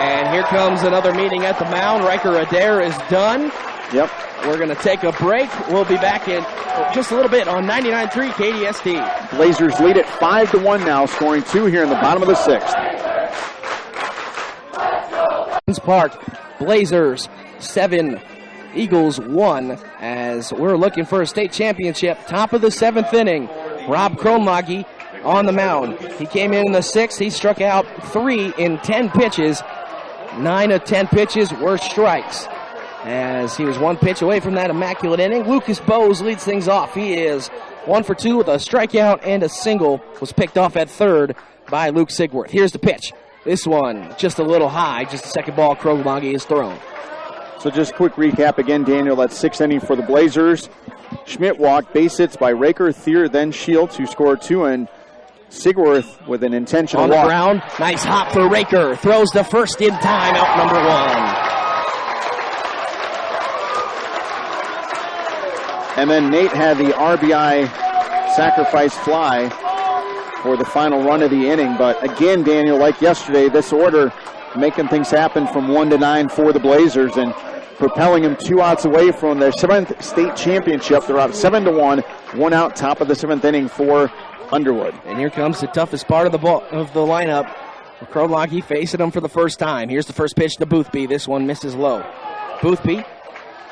And here comes another meeting at the mound. Riker Adair is done. Yep. We're going to take a break. We'll be back in just a little bit on 99.3 KDST. Blazers lead it 5-1 now, scoring 2 here in the bottom of the 6th. Park, Blazers 7, Eagles 1, as we're looking for a state championship. Top of the 7th inning, Rob Kronlage on the mound. He came in the 6th. He struck out 3 in 10 pitches. 9 of 10 pitches were strikes, as he was 1 pitch away from that immaculate inning. Lucas Bose leads things off. He is 1 for 2 with a strikeout and a single. Was picked off at 3rd by Luke Sigworth. Here's the pitch. This one just a little high. Just the second ball Kronlage is thrown. So just quick recap again, Daniel. That's 6th inning for the Blazers. Schmidt walked, base hits by Raker, Thier, then Shields, who scored 2, and Sigworth with an intentional on the walk. ground. Nice hop for Raker. Throws the first in time, out number 1. And then Nate had the RBI sacrifice fly for the final run of the inning. But again, Daniel, like yesterday, this order making things happen from 1-9 for the Blazers and propelling them 2 outs away from their 7th state championship. They're up 7-1, 1 out, top of the 7th inning for Underwood. And here comes the toughest part of the lineup. Kronlage facing him for the first time. Here's the first pitch to Boothby. This one misses low. Boothby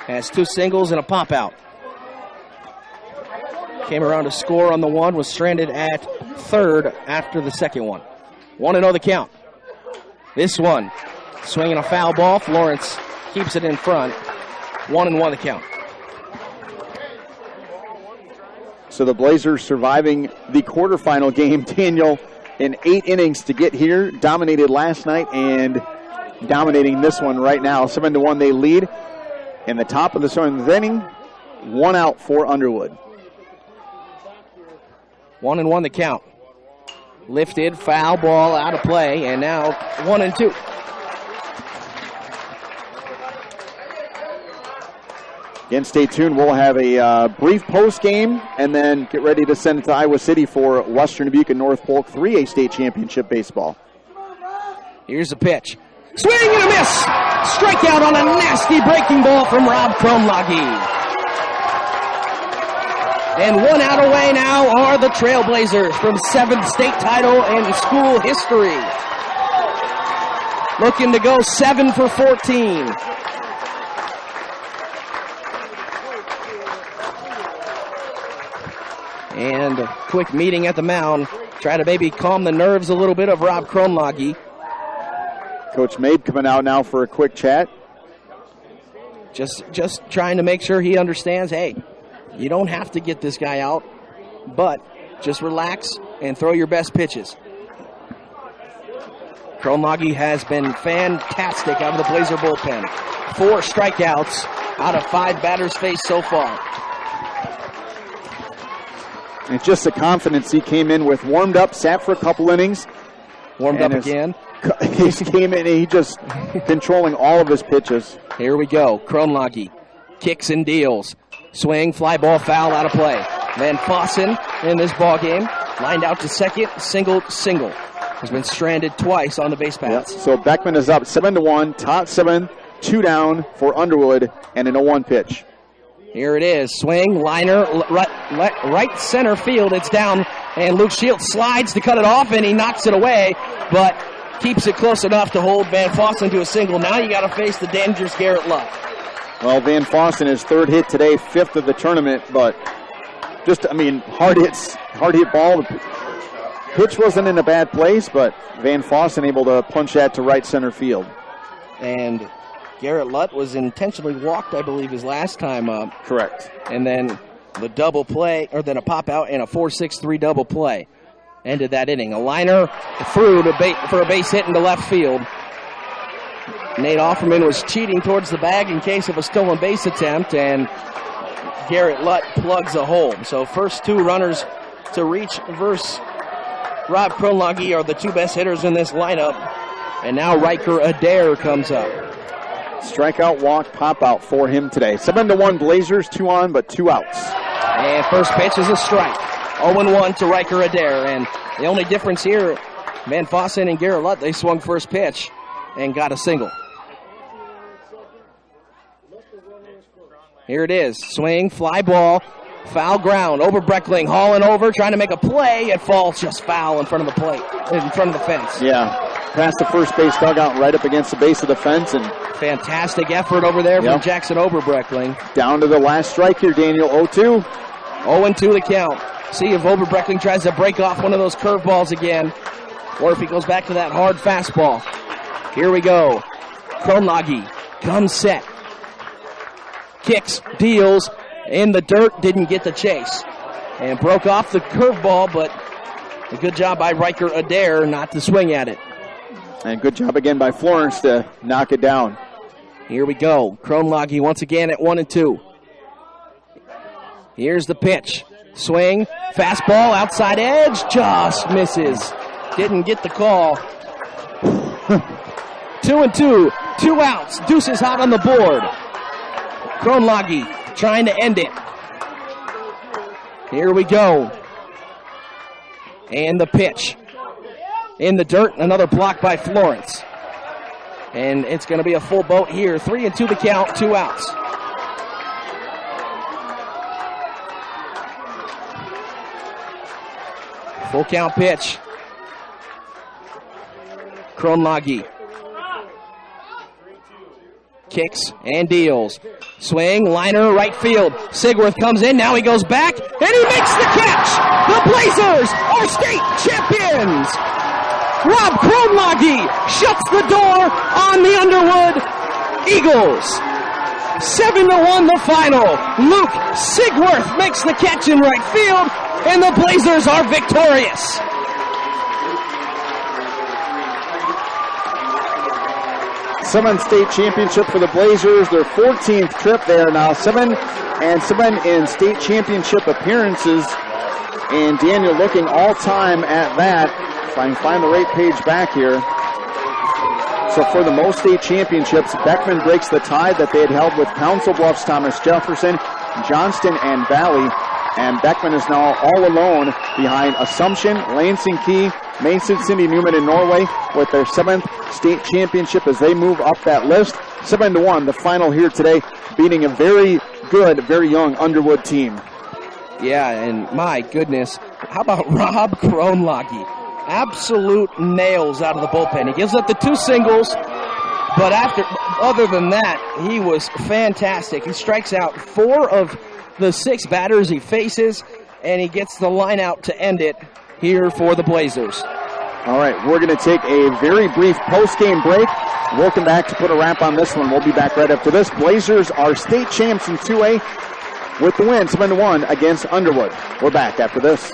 has 2 singles and a pop out. Came around to score on the 1, was stranded at 3rd after the second one. 1-0 the count. This one, swinging a foul ball. Florence keeps it in front. 1-1 the count. So the Blazers surviving the quarterfinal game, Daniel, in 8 innings to get here. Dominated last night and dominating this one right now. 7-1 they lead. In the top of the 7th inning, 1 out for Underwood. 1-1 the count. Lifted, foul ball, out of play, and now 1-2. Again, stay tuned. We'll have a brief post game and then get ready to send it to Iowa City for Western Dubuque and North Polk 3A state championship baseball. Here's the pitch. Swing and a miss! Strikeout on a nasty breaking ball from Rob Kronlage. And 1 out away now are the Trailblazers from 7th state title in school history. Looking to go 7 for 14. And a quick meeting at the mound. Try to maybe calm the nerves a little bit of Rob Kronlage. Coach Mabe coming out now for a quick chat. Just trying to make sure he understands, hey, you don't have to get this guy out, but just relax and throw your best pitches. Kronlage has been fantastic out of the Blazer bullpen. 4 strikeouts out of 5 batters faced so far. And just the confidence he came in with. Warmed up, sat for a couple innings. Warmed up again. He came in and he just controlling all of his pitches. Here we go. Kronlage kicks and deals. Swing, fly ball, foul, out of play. Van Fossen in this ball game. Lined out to second, single. Has been stranded twice on the base paths. Yep. So Beckman is up 7-1, top 7, 2 down for Underwood, and an 0-1 pitch. Here it is. Swing, liner, right center field. It's down, and Luke Shields slides to cut it off, and he knocks it away, but keeps it close enough to hold Van Fossen to a single. Now you got to face the dangerous Garrett Luck. Well, Van Fossen, his 3rd hit today, 5th of the tournament, but hard hit ball. The pitch wasn't in a bad place, but Van Fossen able to punch that to right center field. And Garrett Lutt was intentionally walked, I believe, his last time up. Correct. And then the double play, or then a pop out and a 4-6-3 double play ended that inning. A liner through for a base hit into left field. Nate Offerman was cheating towards the bag in case of a stolen base attempt, and Garrett Lutt plugs a hole. So first 2 runners to reach versus Rob Kronlage are the 2 best hitters in this lineup. And now Riker Adair comes up. Strikeout, walk, pop out for him today. 7-1 Blazers, 2 on, but 2 outs. And first pitch is a strike. 0-1 to Riker Adair. And the only difference here, Van Fossen and Garrett Lutt, they swung first pitch and got a single. Here it is. Swing, fly ball, foul ground. Oberbreckling hauling over, trying to make a play. It falls just foul in front of the plate, in front of the fence. Yeah, past the first base dugout, right up against the base of the fence. And fantastic effort over there from Jackson Oberbreckling. Down to the last strike here, Daniel. 0-2. 0-2 the count. See if Oberbreckling tries to break off one of those curveballs again, or if he goes back to that hard fastball. Here we go. Kronlage comes set. Kicks, deals, in the dirt, didn't get the chase. And broke off the curveball, but a good job by Riker Adair not to swing at it. And good job again by Florence to knock it down. Here we go. Kronlage once again at 1-2. Here's the pitch. Swing, fastball, outside edge, just misses. Didn't get the call. 2-2, 2 outs. Deuce is hot on the board. Kronlage trying to end it. Here we go. And the pitch. In the dirt, another block by Florence. And it's going to be a full boat here. 3-2 the count, 2 outs. Full count pitch. Kronlage kicks and deals. Swing, liner, right field. Sigworth comes in, now he goes back, and he makes the catch! The Blazers are state champions! Rob Kronlage shuts the door on the Underwood Eagles. 7-1 the final. Luke Sigworth makes the catch in right field, and the Blazers are victorious. Seventh state championship for the Blazers. Their 14th trip. They are now 7-7 in state championship appearances. And Daniel looking all time at that. If I can find the right page back here. So for the most state championships, Beckman breaks the tie that they had held with Council Bluffs, Thomas Jefferson, Johnston, and Valley. And Beckman is now all alone behind Assumption, Lansing Key, Mason, Cindy Newman, and Norway with their 7th state championship as they move up that list. 7-1, the final here today, beating a very good, very young Underwood team. Yeah, and my goodness, how about Rob Kronlage? Absolute nails out of the bullpen. He gives up the 2 singles, but other than that, he was fantastic. He strikes out 4 of the 6 batters he faces, and he gets the line out to end it here for the Blazers. All right, we're going to take a very brief post-game break. We'll come back to put a wrap on this one. We'll be back right after this. Blazers are state champs in 2A with the win, 7-1 against Underwood. We're back after this.